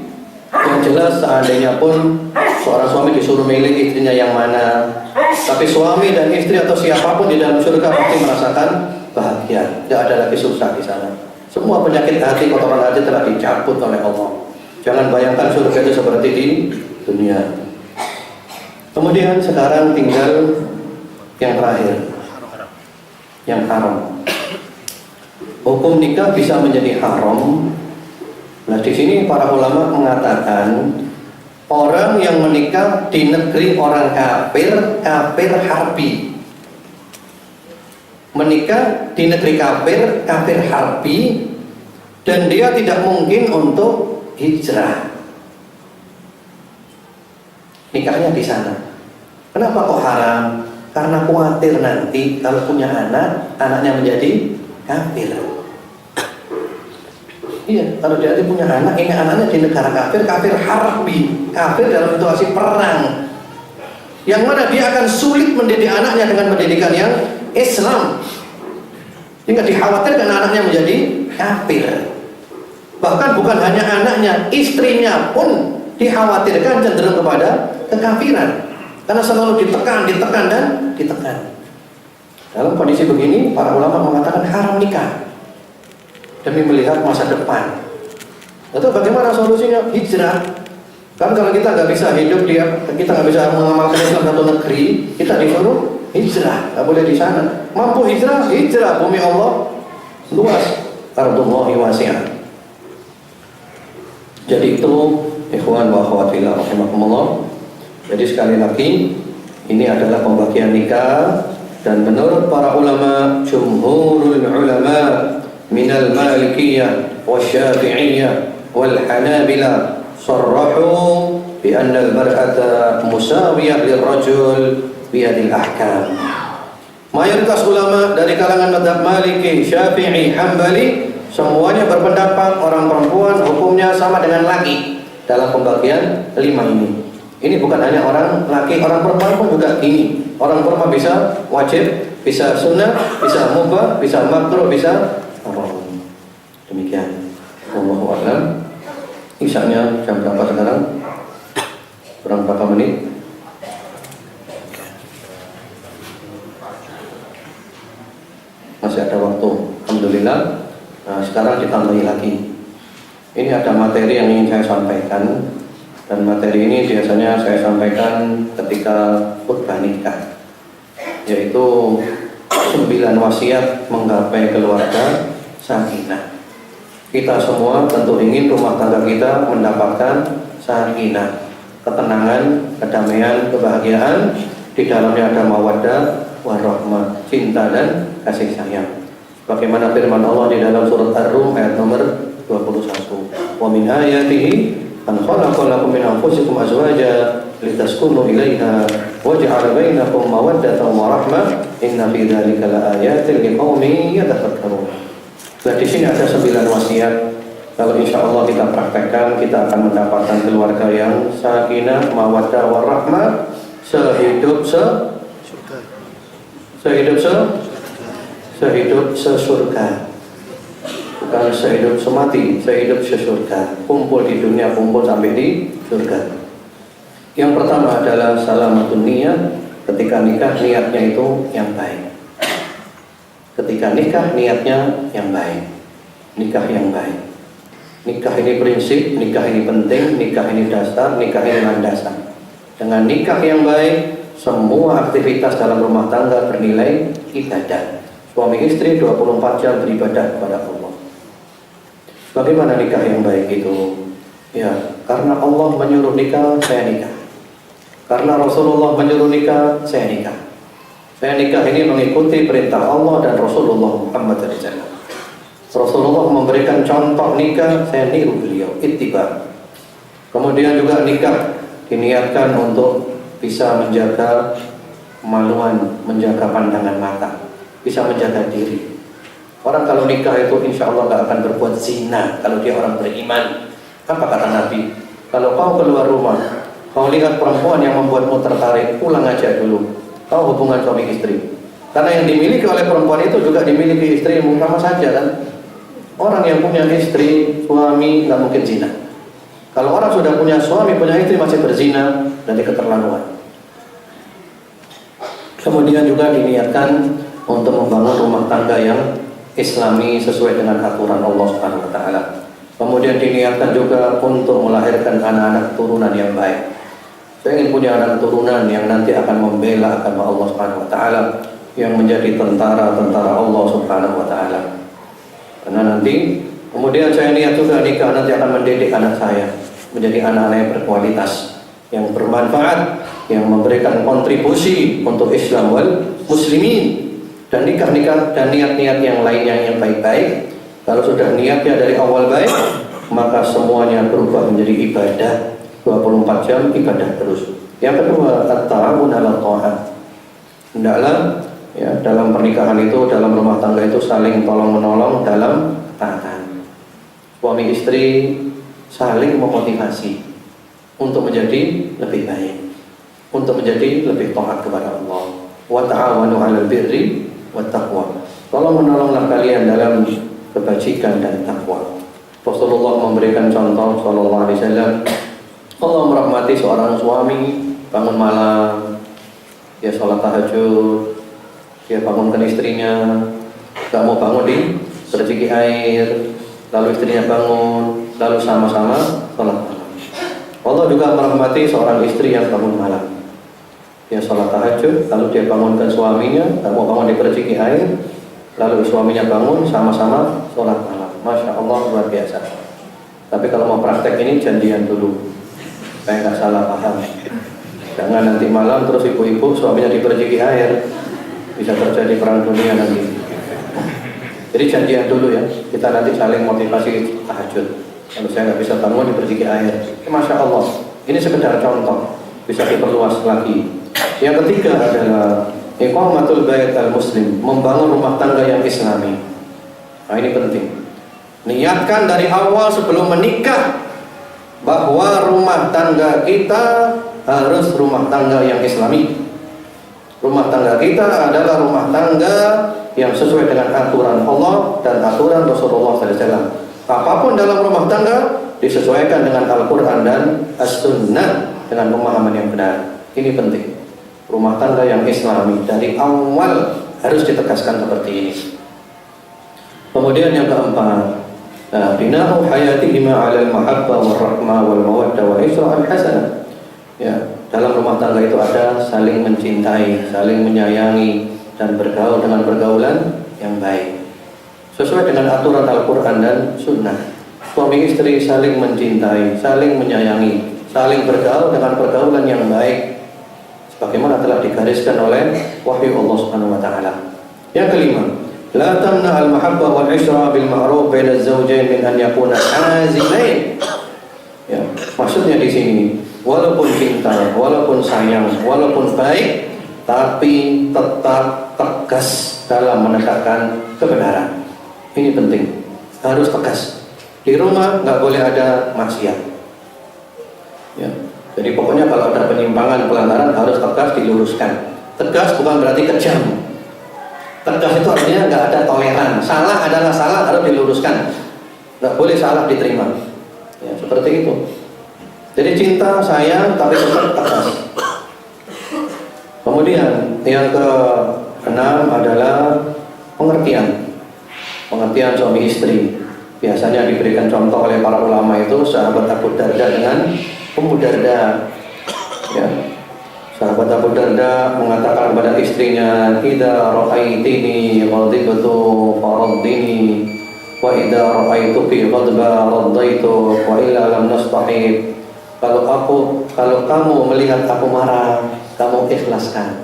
Yang jelas seandainya pun seorang suami disuruh milih istrinya yang mana, tapi suami dan istri atau siapapun di dalam surga pasti merasakan bahagia. Tidak ada lagi susah di sana. Semua penyakit hati, kotoran hati telah dicabut oleh Allah. Jangan bayangkan surga itu seperti di dunia. Kemudian sekarang tinggal yang terakhir, yang haram. Hukum nikah bisa menjadi haram. Nah, di sini para ulama mengatakan orang yang menikah di negeri orang kafir, kafir harbi. Menikah di negeri kafir, kafir harbi, dan dia tidak mungkin untuk hijrah. Nikahnya di sana. Kenapa kok haram? Karena khawatir nanti kalau punya anak, anaknya menjadi kafir. Iya, kalau dia punya anak, ini anaknya di negara kafir, kafir harbi, kafir dalam situasi perang. Yang mana dia akan sulit mendidik anaknya dengan pendidikan yang Islam. Sehingga dikhawatirkan anaknya menjadi kafir. Bahkan bukan hanya anaknya, istrinya pun dikhawatirkan cenderung kepada kekafiran. Karena selalu ditekan dan ditekan. Dalam kondisi begini, para ulama mengatakan haram nikah demi melihat masa depan. Itu bagaimana solusinya? Hijrah. Kan kalau kita nggak bisa hidup kita nggak bisa mengamalkan Islam satu negeri, kita disuruh hijrah. Nggak boleh di sana. Mampu hijrah, hijrah. Bumi Allah luas. Ardullahi wasi'ah. Jadi itu ikhwan wa akhwat fillah rahimakumullah. Jadi sekali lagi ini adalah pembagian nikah, dan menurut para ulama, jumhurul ulama minal malikiyah wasyafi'iyah wal hanabilah sarrahu bi anna al-mar'ata musawiyah lirrajul bi hadhihi al-ahkam. Mayoritas ulama dari kalangan mazhab Maliki, Syafi'i, Hambali semuanya berpendapat orang perempuan hukumnya sama dengan laki dalam pembagian 5 ini. Ini bukan hanya orang laki, orang perempuan pun juga ini. Orang perempuan bisa wajib, bisa sunnah, bisa mubah, bisa makruh, bisa haram. Demikian. Wallahu a'lam. Isya-nya jam berapa sekarang? Kurang berapa menit? Masih ada waktu. Alhamdulillah. Nah, sekarang ditambahi lagi. Ini ada materi yang ingin saya sampaikan. Dan materi ini biasanya saya sampaikan ketika khutbah nikah, yaitu 9 wasiat menggapai keluarga sakinah. Kita semua tentu ingin rumah tangga kita mendapatkan sakinah, ketenangan, kedamaian, kebahagiaan. Di dalamnya ada mawaddah warahmah, cinta dan kasih sayang. Bagaimana firman Allah di dalam surat Ar-Rum ayat nomor 21. Wa min ayatihi an khalaqa lakum min anfusikum azwaja litaskunu ilaiha wa ja'ala bainakum mawaddatan wa rahmah inna fi dzalika laayatin liqaumin yatafakkarun. Nah, di sini ada 9 wasiat. Kalau insya Allah kita praktekkan, kita akan mendapatkan keluarga yang sakinah, mawaddah warahmah, sehidup sesurga. Bukan sehidup semati, sehidup sesurga. Kumpul di dunia, kumpul sampai di surga. Yang pertama adalah salamatun niyah. Ketika nikah, niatnya itu yang baik. Ketika nikah, niatnya yang baik. Nikah yang baik. Nikah ini prinsip, nikah ini penting, nikah ini dasar, nikah ini landasan. Dengan nikah yang baik, semua aktivitas dalam rumah tangga bernilai ibadah. Suami istri 24 jam beribadah kepada Allah. Bagaimana nikah yang baik itu? Ya, karena Allah menyuruh nikah, saya nikah. Karena Rasulullah menyuruh nikah, saya nikah. Saya nikah ini mengikuti perintah Allah dan Rasulullah Muhammad SAW. Rasulullah memberikan contoh nikah, saya niru beliau, ittiba. Kemudian juga nikah diniatkan untuk bisa menjaga kemaluan, menjaga pandangan mata. bisa menjaga diri. Orang kalau nikah itu insya Allah gak akan berbuat zina kalau dia orang beriman. Apa kata Nabi? Kalau kau keluar rumah, kau lihat perempuan yang membuatmu tertarik, pulang aja dulu. Kau hubungan suami istri. Karena yang dimiliki oleh perempuan itu juga dimiliki istrimu, sama saja kan? Orang yang punya istri, suami, nggak mungkin zina. Kalau orang sudah punya suami, punya istri masih berzina, dari keterlaluan. Kemudian juga diniatkan untuk membangun rumah tangga yang Islami sesuai dengan aturan Allah Subhanahu wa taala. Kemudian diniatkan juga untuk melahirkan anak-anak turunan yang baik. Saya ingin punya anak turunan yang nanti akan membela agama Allah Subhanahu wa taala, yang menjadi tentara-tentara Allah Subhanahu wa taala. Karena nanti kemudian saya niat juga nikah nanti akan mendidik anak saya menjadi anak-anak yang berkualitas, yang bermanfaat, yang memberikan kontribusi untuk Islam wal muslimin. Dan nikah-nikah dan niat-niat yang lainnya yang baik-baik, kalau sudah niatnya dari awal baik, maka semuanya berubah menjadi ibadah 24 jam, ibadah terus. Yang kedua, at-ta'awun 'ala tha'at. Hendaklah ya, dalam pernikahan itu, dalam rumah tangga itu saling tolong-menolong dalam taatan. Suami istri saling memotivasi untuk menjadi lebih baik, untuk menjadi lebih taat kepada Allah. Wa ta'awanu 'alal birri wat taqwa. Tolong menolonglah kalian dalam kebajikan dan takwa. Rasulullah memberikan contoh sallallahu alaihi wasallam. Allah merahmati seorang suami bangun malam, dia sholat tahajud, dia bangunkan istrinya, gak mau bangun di perciki air, lalu istrinya bangun, lalu sama-sama sholat malam. Allah juga merahmati seorang istri yang bangun malam, dia sholat tahajud, lalu dia bangunkan suaminya, gak mau bangun di perciki air, lalu suaminya bangun, sama-sama sholat malam. Masya Allah, luar biasa. Tapi kalau mau praktek ini janjian dulu, supaya gak salah paham. Jangan nanti malam terus ibu-ibu suaminya di perciki air, bisa terjadi perang dunia nanti. Jadi janjian dulu ya, kita nanti saling motivasi tahajud. Kalau saya nggak bisa bangun di perciki air, Masya Allah, ini sekedar contoh, bisa diperluas lagi. Yang ketiga adalah iqamatul bait al-muslim, membangun rumah tangga yang islami. Nah ini penting. Niatkan dari awal sebelum menikah bahwa rumah tangga kita harus rumah tangga yang islami. Rumah tangga kita adalah rumah tangga yang sesuai dengan aturan Allah dan aturan Rasulullah SAW. Apapun dalam rumah tangga disesuaikan dengan Al-Quran dan As-Sunnah dengan pemahaman yang benar. Ini penting. Rumah tangga yang islami dari awal harus ditegaskan seperti ini. Kemudian yang keempat, bina'u hayatihima 'alal mahabbah wal rahmah wal mawaddah wal isra' al-hasanah. Ya, dalam rumah tangga itu ada saling mencintai, saling menyayangi dan bergaul dengan pergaulan yang baik sesuai dengan aturan Al-Quran dan Sunnah. Suami istri saling mencintai, saling menyayangi, saling bergaul dengan pergaulan yang baik sebagaimana telah digariskan oleh wahyu Allah Subhanahu wa taala. Yang kelima, la tamna al-mahabbah wal isra bil ma'ruf baina az-zawjayn min an yakuna azinain. Ya, maksudnya di sini walaupun cinta, walaupun sayang, walaupun baik, tapi tetap tegas dalam menegakkan kebenaran. Ini penting, harus tegas. Di rumah nggak boleh ada maksiat. Ya, jadi pokoknya kalau ada penyimpangan, pelanggaran harus tegas diluruskan. Tegas bukan berarti kejam. Tegas itu artinya nggak ada toleran. Salah adalah salah, harus diluruskan. Nggak boleh salah diterima. Ya, seperti itu. Jadi cinta, sayang, tapi tetap tegas. Kemudian yang keenam adalah pengertian. Pengertian suami istri. Biasanya diberikan contoh oleh para ulama itu sahabat Abu Darda dengan Ummu Darda. Ya. Sahabat Abu Darda mengatakan kepada istrinya, "Idza ra'aitini ghadibtu faraddini, wa idza ra'aituki ghadba raddaitu, wa illa lam nastahib." Kalau kamu melihat aku marah, kamu ikhlaskan.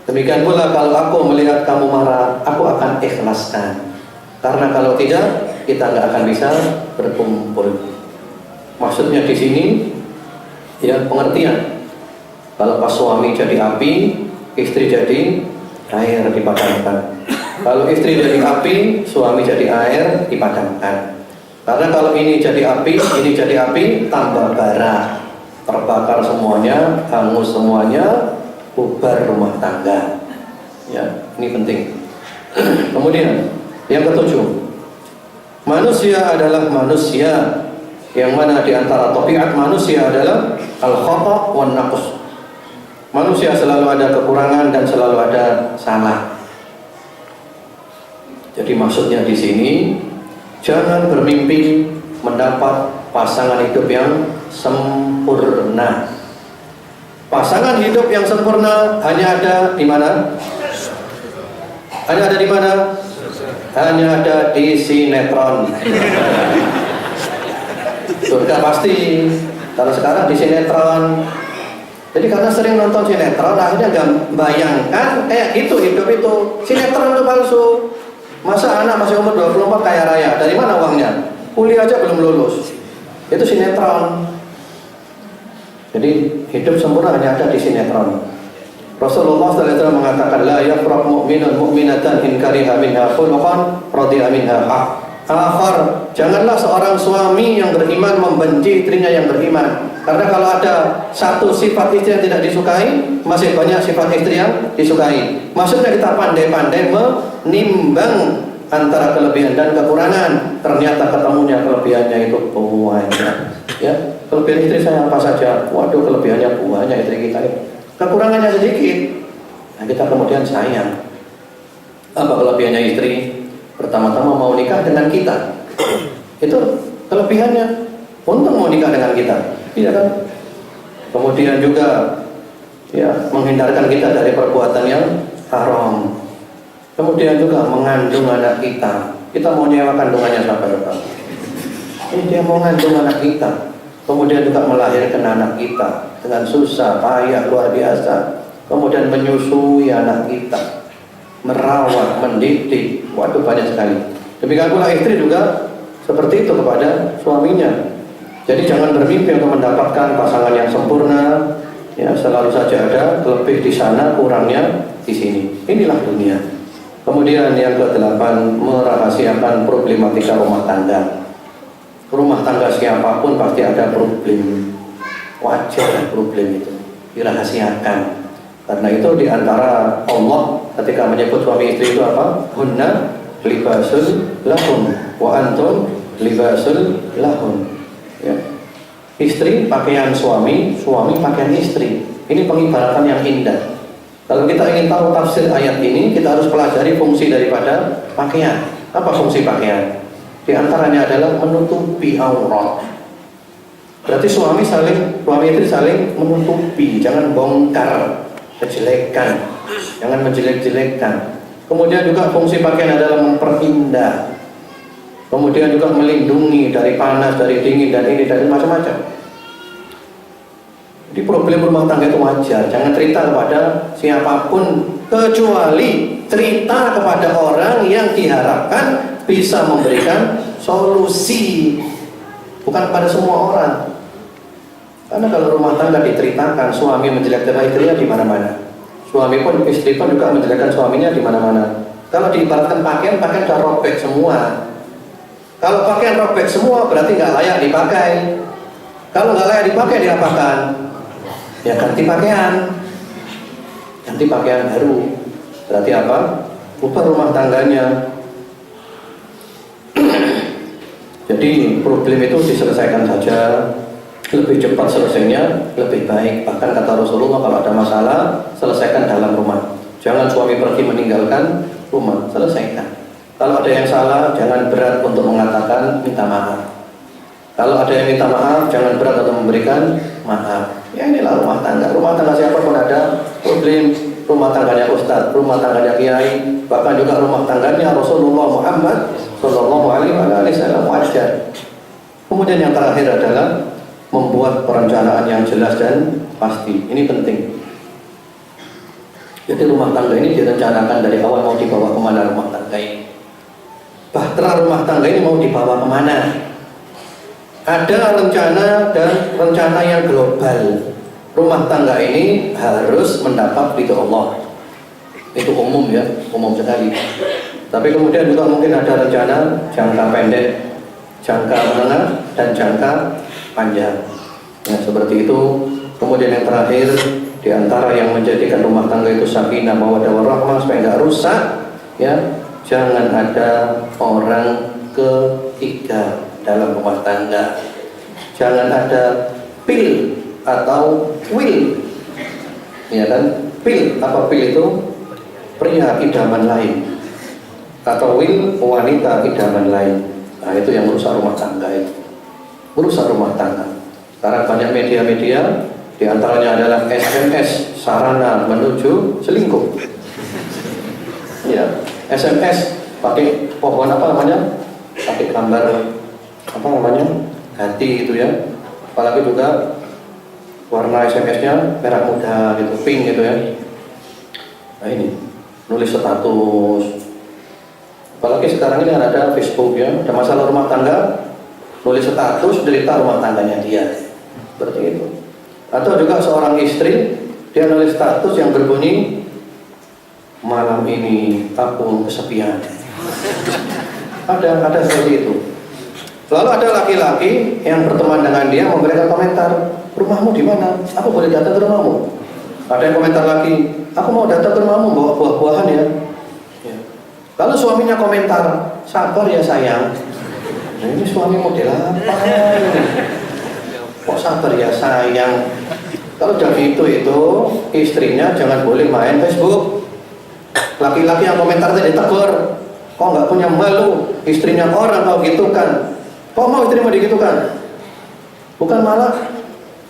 Demikian pula kalau aku melihat kamu marah, aku akan ikhlaskan. Karena kalau tidak, kita nggak akan bisa berkumpul. Maksudnya di sini, ya pengertian. Kalau pas suami jadi api, istri jadi air dipadamkan. Kalau istri jadi api, suami jadi air dipadamkan. Karena kalau ini jadi api, ini jadi api, tambah bara, terbakar semuanya, hangus semuanya, bubar rumah tangga. Ya, ini penting. Kemudian yang ketujuh, manusia adalah manusia yang mana di antara tabiat manusia adalah al-khata' wan naqs. Manusia selalu ada kekurangan dan selalu ada salah. Jadi maksudnya di sini jangan bermimpi mendapat pasangan hidup yang sempurna. Pasangan hidup yang sempurna hanya ada di mana? Hanya ada di mana? Hanya ada di sinetron. Surga pasti. Kalau sekarang di sinetron. Jadi karena sering nonton sinetron, akhirnya nggak bayangkan kayak gitu hidup itu. Sinetron itu palsu. Masa anak masih umur 24 kaya raya? Dari mana uangnya? Kuliah aja belum lulus. Itu sinetron. Jadi hidup sempurna hanya ada di sinetron. Rasulullah SAW mengatakan la yafraq mu'minun mu'minatan in kariha minha khuluqan radiya minha akhar. Janganlah seorang suami yang beriman membenci istrinya yang beriman. Karena kalau ada satu sifat istri yang tidak disukai, masih banyak sifat istri yang disukai. Maksudnya kita pandai-pandai menimbang antara kelebihan dan kekurangan. Ternyata ketemunya kelebihannya itu banyak. Ya, kelebihan istri saya apa saja? Waduh, kelebihannya banyak istri kita. Kekurangannya sedikit. Nah, kita kemudian sayang. Apa kelebihannya istri? Pertama-tama mau nikah dengan kita. Itu kelebihannya. Untung mau nikah dengan kita. Iya kan? Kemudian juga ya, menghindarkan kita dari perbuatan yang haram. Kemudian juga mengandung anak kita. Kita mau nyewa kandungannya siapa ya Pak? Ini dia mau mengandung anak kita. Kemudian juga melahirkan anak kita dengan susah, payah, luar biasa. Kemudian menyusui anak kita, merawat, mendidik. Waduh, banyak sekali. Demikian pula istri juga seperti itu kepada suaminya. Jadi jangan bermimpi untuk mendapatkan pasangan yang sempurna. Ya, selalu saja ada lebih di sana, kurangnya di sini. Inilah dunia. Kemudian yang ke-8, merahasiakan problematika rumah tangga. Rumah tangga siapapun pasti ada problem. Wajar problem itu dirahasiakan. Karena itu diantara Allah ketika menyebut suami istri itu apa? Hunna libasul lahum wa antum libasul lahum. Ya. Istri pakaian suami, suami pakaian istri. Ini pengibaratan yang indah. Kalau kita ingin tahu tafsir ayat ini, kita harus pelajari fungsi daripada pakaian. Apa fungsi pakaian? Di antaranya adalah menutupi aurat. Berarti suami istri saling menutupi, jangan bongkar kejelekan, jangan menjelek-jelekkan. Kemudian juga fungsi pakaian adalah memperindah. Kemudian juga melindungi dari panas, dari dingin, dan ini dari macam-macam. Jadi problem rumah tangga itu wajar. Jangan cerita kepada siapapun kecuali cerita kepada orang yang diharapkan bisa memberikan solusi, bukan pada semua orang. Karena kalau rumah tangga diceritakan suami menjelekkan istrinya di mana-mana, suami pun istri pun juga menjelekkan suaminya di mana-mana. Kalau diibaratkan pakaian sudah robek semua. Kalau pakaian robek semua berarti nggak layak dipakai. Kalau nggak layak dipakai diapakan? Ya ganti pakaian baru. Berarti apa? Ubah rumah tangganya. Jadi problem itu diselesaikan saja, lebih cepat selesainya lebih baik. Bahkan kata Rasulullah, kalau ada masalah selesaikan dalam rumah. Jangan suami pergi meninggalkan rumah, selesaikan. Kalau ada yang salah jangan berat untuk mengatakan minta maaf. Kalau ada yang minta maaf jangan berat untuk memberikan maaf. Ya inilah rumah tangga. Rumah tangga siapapun ada problem. Rumah tangganya ustadz, rumah tangganya kiai, bahkan juga rumah tangganya Rasulullah Muhammad Sallallahu Alaihi Wasallam wajar. Kemudian yang terakhir adalah membuat perencanaan yang jelas dan pasti. Ini penting. Jadi rumah tangga ini direncanakan dari awal mau dibawa kemana rumah tangga ini. Bahtera rumah tangga ini mau dibawa kemana? Ada rencana dan rencana yang global. Rumah tangga ini harus mendapat ridho Allah. Itu umum ya, umum sekali. Tapi kemudian juga mungkin ada rencana jangka pendek, jangka menengah, dan jangka panjang. Ya, seperti itu. Kemudian yang terakhir, di antara yang menjadikan rumah tangga itu sakinah mawaddah warahmah supaya tidak rusak, ya, jangan ada orang ketiga dalam rumah tangga. Jangan ada pil atau will. Ya kan? Pil, apa pil itu? Pria idaman lain. Atau will, wanita idaman lain. Nah, itu yang merusak rumah tangga itu. Merusak rumah tangga. Sekarang banyak media-media, di antaranya adalah SMS, sarana menuju selingkuh. Ya, SMS pakai pohon apa namanya? Pakai gambar apa namanya? Hati itu ya. Apalagi juga warna SMS-nya merah muda gitu, pink gitu ya. Nah ini, nulis status. Apalagi sekarang ini ada Facebook ya, ada masalah rumah tangga, nulis status derita rumah tangganya dia. Seperti itu. Atau juga seorang istri, dia nulis status yang berbunyi, malam ini aku kesepian. Ada seperti itu. Lalu ada laki-laki yang berteman dengan dia memberikan komentar, rumahmu di mana? Aku boleh datang ke rumahmu? Ada yang komentar lagi, aku mau datang ke rumahmu bawa buah-buahan ya. Lalu suaminya komentar, sabar ya sayang. Nah, ini suami model apa? Kok sabar ya sayang? Kalau udah gitu itu istrinya jangan boleh main Facebook. Laki-laki yang komentar tadi tegur, kok nggak punya malu? Istrinya orang kau gitu kan? Kok mau istrimu digitukan? Bukan malah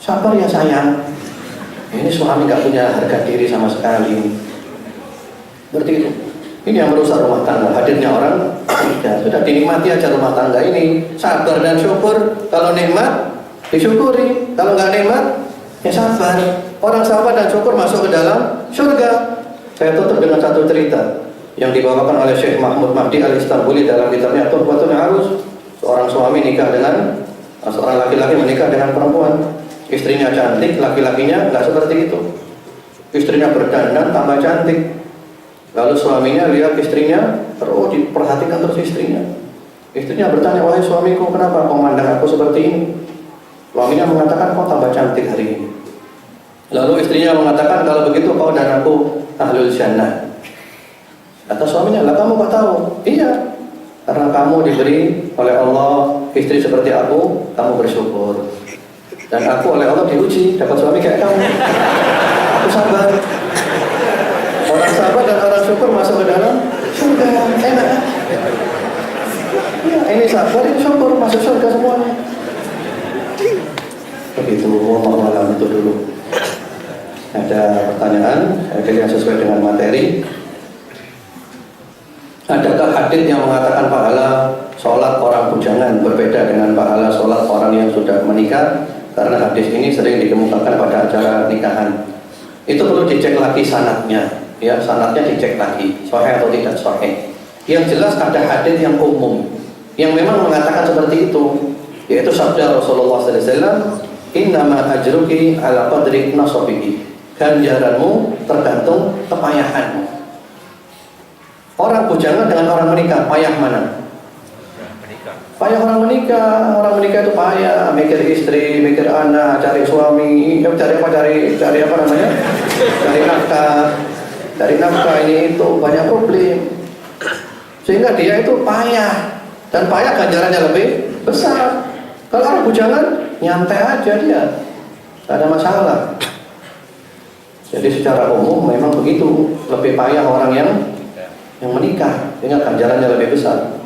sabar ya sayang. Ini suami nggak punya harga diri sama sekali. Seperti itu. Ini yang merusak rumah tangga. Hadirnya orang ya, sudah dinikmati aja rumah tangga ini. Sabar dan syukur. Kalau nikmat disyukuri. Kalau nggak nikmat ya sabar. Orang sabar dan syukur masuk ke dalam surga. Saya tutup dengan satu cerita yang dibawakan oleh Syekh Mahmud Mahdi Al-Istanbuli dalam kitabnya Tuhfatul Arus. Seorang suami nikah dengan seorang laki-laki menikah dengan perempuan. Istrinya cantik, laki-lakinya nggak seperti itu. Istrinya berdandan tambah cantik. Lalu suaminya lihat istrinya, terus diperhatikan terus istrinya. Istrinya bertanya, wahai suamiku, kenapa kau memandang aku seperti ini? Suaminya mengatakan, kau tambah cantik hari ini. Lalu istrinya mengatakan, kalau begitu kau dan aku ahlul jannah. Kata suaminya, lah kamu kok tahu? Iya, karena kamu diberi oleh Allah istri seperti aku, kamu bersyukur. Dan aku oleh Allah diuji, dapat suami kayak kamu. Aku sabar. Orang sabar dan orang syukur masuk ke dalam surga. Enak. Ya, ini sabar, ini syukur, masuk surga semuanya. Begitu, wallahu a'lam itu dulu. Ada pertanyaan, yang sesuai dengan materi. Adakah hadits yang mengatakan pahala sholat orang bujangan berbeda dengan pahala sholat orang yang sudah menikah? Karena hadis ini sering dikemukakan pada acara nikahan. Itu perlu dicek lagi sanadnya, ya sanadnya dicek lagi, sahih atau tidak sahih. Yang jelas ada hadis yang umum, yang memang mengatakan seperti itu, yaitu sabda Rasulullah SAW, innama ajruki ala qadri nasabiki. Ganjaranmu tergantung kepayahanmu. Orang bujangan dengan orang menikah, payah mana? Payah orang menikah itu payah, mikir istri, mikir anak, cari suami, cari apa namanya? Cari nafkah ini itu banyak problem. Sehingga dia itu payah, dan payah ganjarannya lebih besar. Kalau orang bujangan nyantai aja dia, tidak ada masalah. Jadi secara umum memang begitu, lebih payah orang yang menikah, sehingga ganjarannya lebih besar.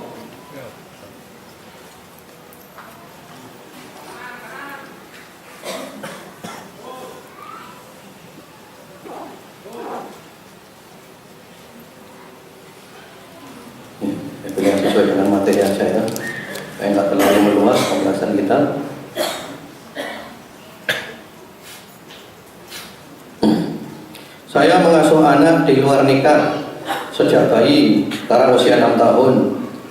Itu yang sesuai dengan materi aja ya. Saya nggak terlalu meluas pembahasan kita. Saya mengasuh anak di luar nikah sejak bayi karena usia 6 tahun.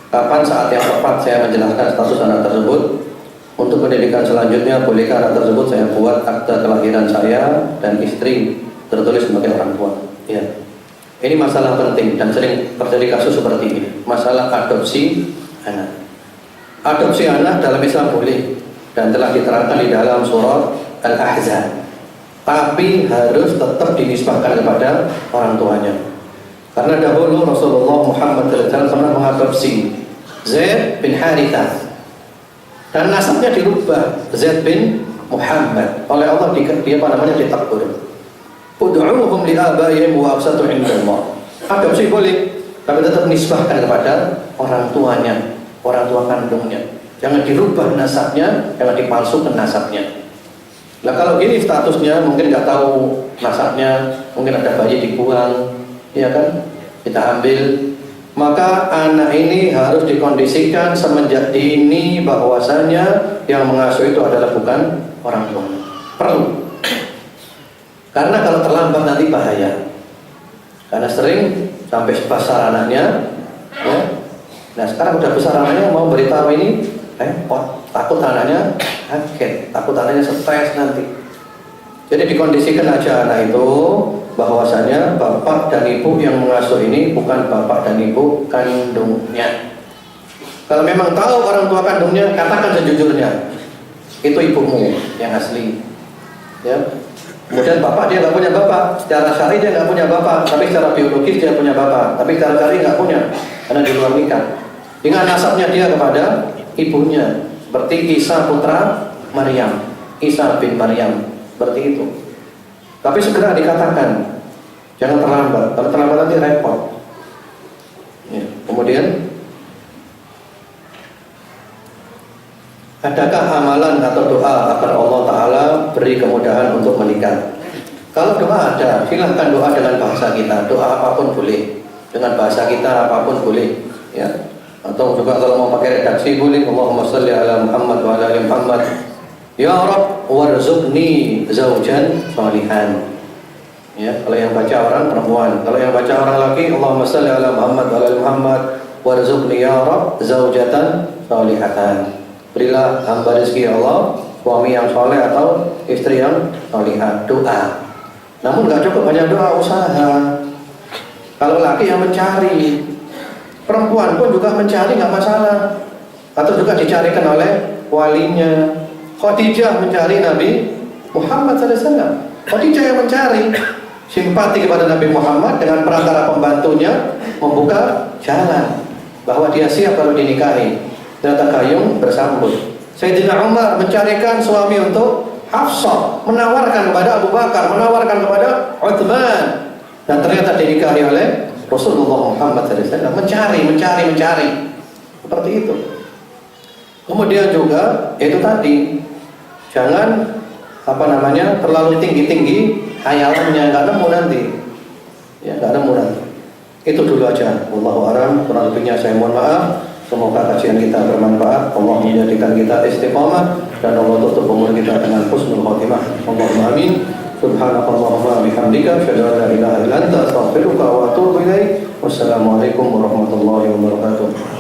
Kapan saat yang tepat saya menjelaskan status anak tersebut? Untuk pendidikan selanjutnya, bolehkah anak tersebut saya buat akta kelahiran saya dan istri tertulis sebagai orang tua? Ya. Ini masalah penting dan sering terjadi kasus seperti ini. Masalah adopsi anak. Adopsi anak dalam Islam boleh dan telah diterangkan di dalam surat Al-Ahzab. Tapi harus tetap dinisbahkan kepada orang tuanya. Karena dahulu Rasulullah Muhammad SAW pernah mengadopsi Zaid bin Harithah dan nasabnya dirubah Zaid bin Muhammad oleh Allah ditegur. Ud'uuhum li abaihim wa aqsatu 'inda Allah. Adopsi boleh, tapi tetap nisbahkan kepada orang tuanya, orang tua kandungnya. Jangan dirubah nasabnya, jangan dipalsukan nasabnya. Nah kalau gini statusnya mungkin nggak tahu nasabnya, mungkin ada bayi dibuang, ya kan? Kita ambil, maka anak ini harus dikondisikan semenjak dini bahwasanya yang mengasuh itu adalah bukan orang tua. Perlu. Karena kalau terlambat nanti bahaya. Karena sering sampai besar anaknya, ya. Nah sekarang udah besar anaknya mau beritahu ini, takut anaknya kaget, takut anaknya stres nanti. Jadi dikondisikan aja anak itu bahwasanya bapak dan ibu yang mengasuh ini bukan bapak dan ibu kandungnya. Kalau memang tahu orang tua kandungnya, katakan sejujurnya, itu ibumu yang asli. Ya. Kemudian bapak dia nggak punya bapak, secara syar'i dia nggak punya bapak, tapi secara biologis dia punya bapak, tapi secara syar'i nggak punya, karena di luar nikah. Dengan nasabnya dia kepada ibunya, seperti Isa putra Maryam, Isa bin Maryam, seperti itu. Tapi segera dikatakan, jangan terlambat, kalau terlambat nanti repot. Ya. Kemudian, adakah amalan atau doa agar Allah Ta'ala beri kemudahan untuk menikah? Kalau doa ada, silahkan doa dengan bahasa kita. Doa apapun boleh, dengan bahasa kita apapun boleh, ya. Atau juga kalau mau pakai redaksi boleh. Allahumma shalli ala Muhammad wa ala ali Muhammad. Ya Rabb warzuqni zaujan salihan. Ya, kalau yang baca orang perempuan, kalau yang baca orang laki, Allahumma shalli ala Muhammad wa ala ali Muhammad warzuqni ya Rabb zaujatan salihatan. Berilah hamba rezeki Allah, suami yang soleh atau istri yang solihah. Doa. Namun nggak cukup hanya doa, usaha. Kalau laki yang mencari, perempuan pun juga mencari, nggak masalah. Atau juga dicarikan oleh walinya. Khadijah mencari Nabi Muhammad SAW. Khadijah yang mencari, simpati kepada Nabi Muhammad dengan perantara pembantunya membuka jalan bahwa dia siap kalau dinikahi. Ternyata Gayung bersambut. Sayyidina Umar mencarikan suami untuk Hafsah, menawarkan kepada Abu Bakar, menawarkan kepada Uthman, dan ternyata dinikahi oleh Rasulullah Muhammad SAW. Mencari seperti itu. Kemudian juga itu tadi, jangan terlalu tinggi hayalannya, nggak nemu nanti. Ya, nggak nemu nanti. Itu dulu aja. Wallahu a'lam. Kurang lebihnya saya mohon maaf. Semoga kajian kita bermanfaat. Allah menjadikan kita istiqamah dan Allah tutup umur kita dengan husnul khotimah. Allahumma amin. Subhanakallahumma bihamdika asyhadu an la ilaha illa anta astaghfiruka wa atubu ilaik. Wassalamualaikum warahmatullahi wabarakatuh.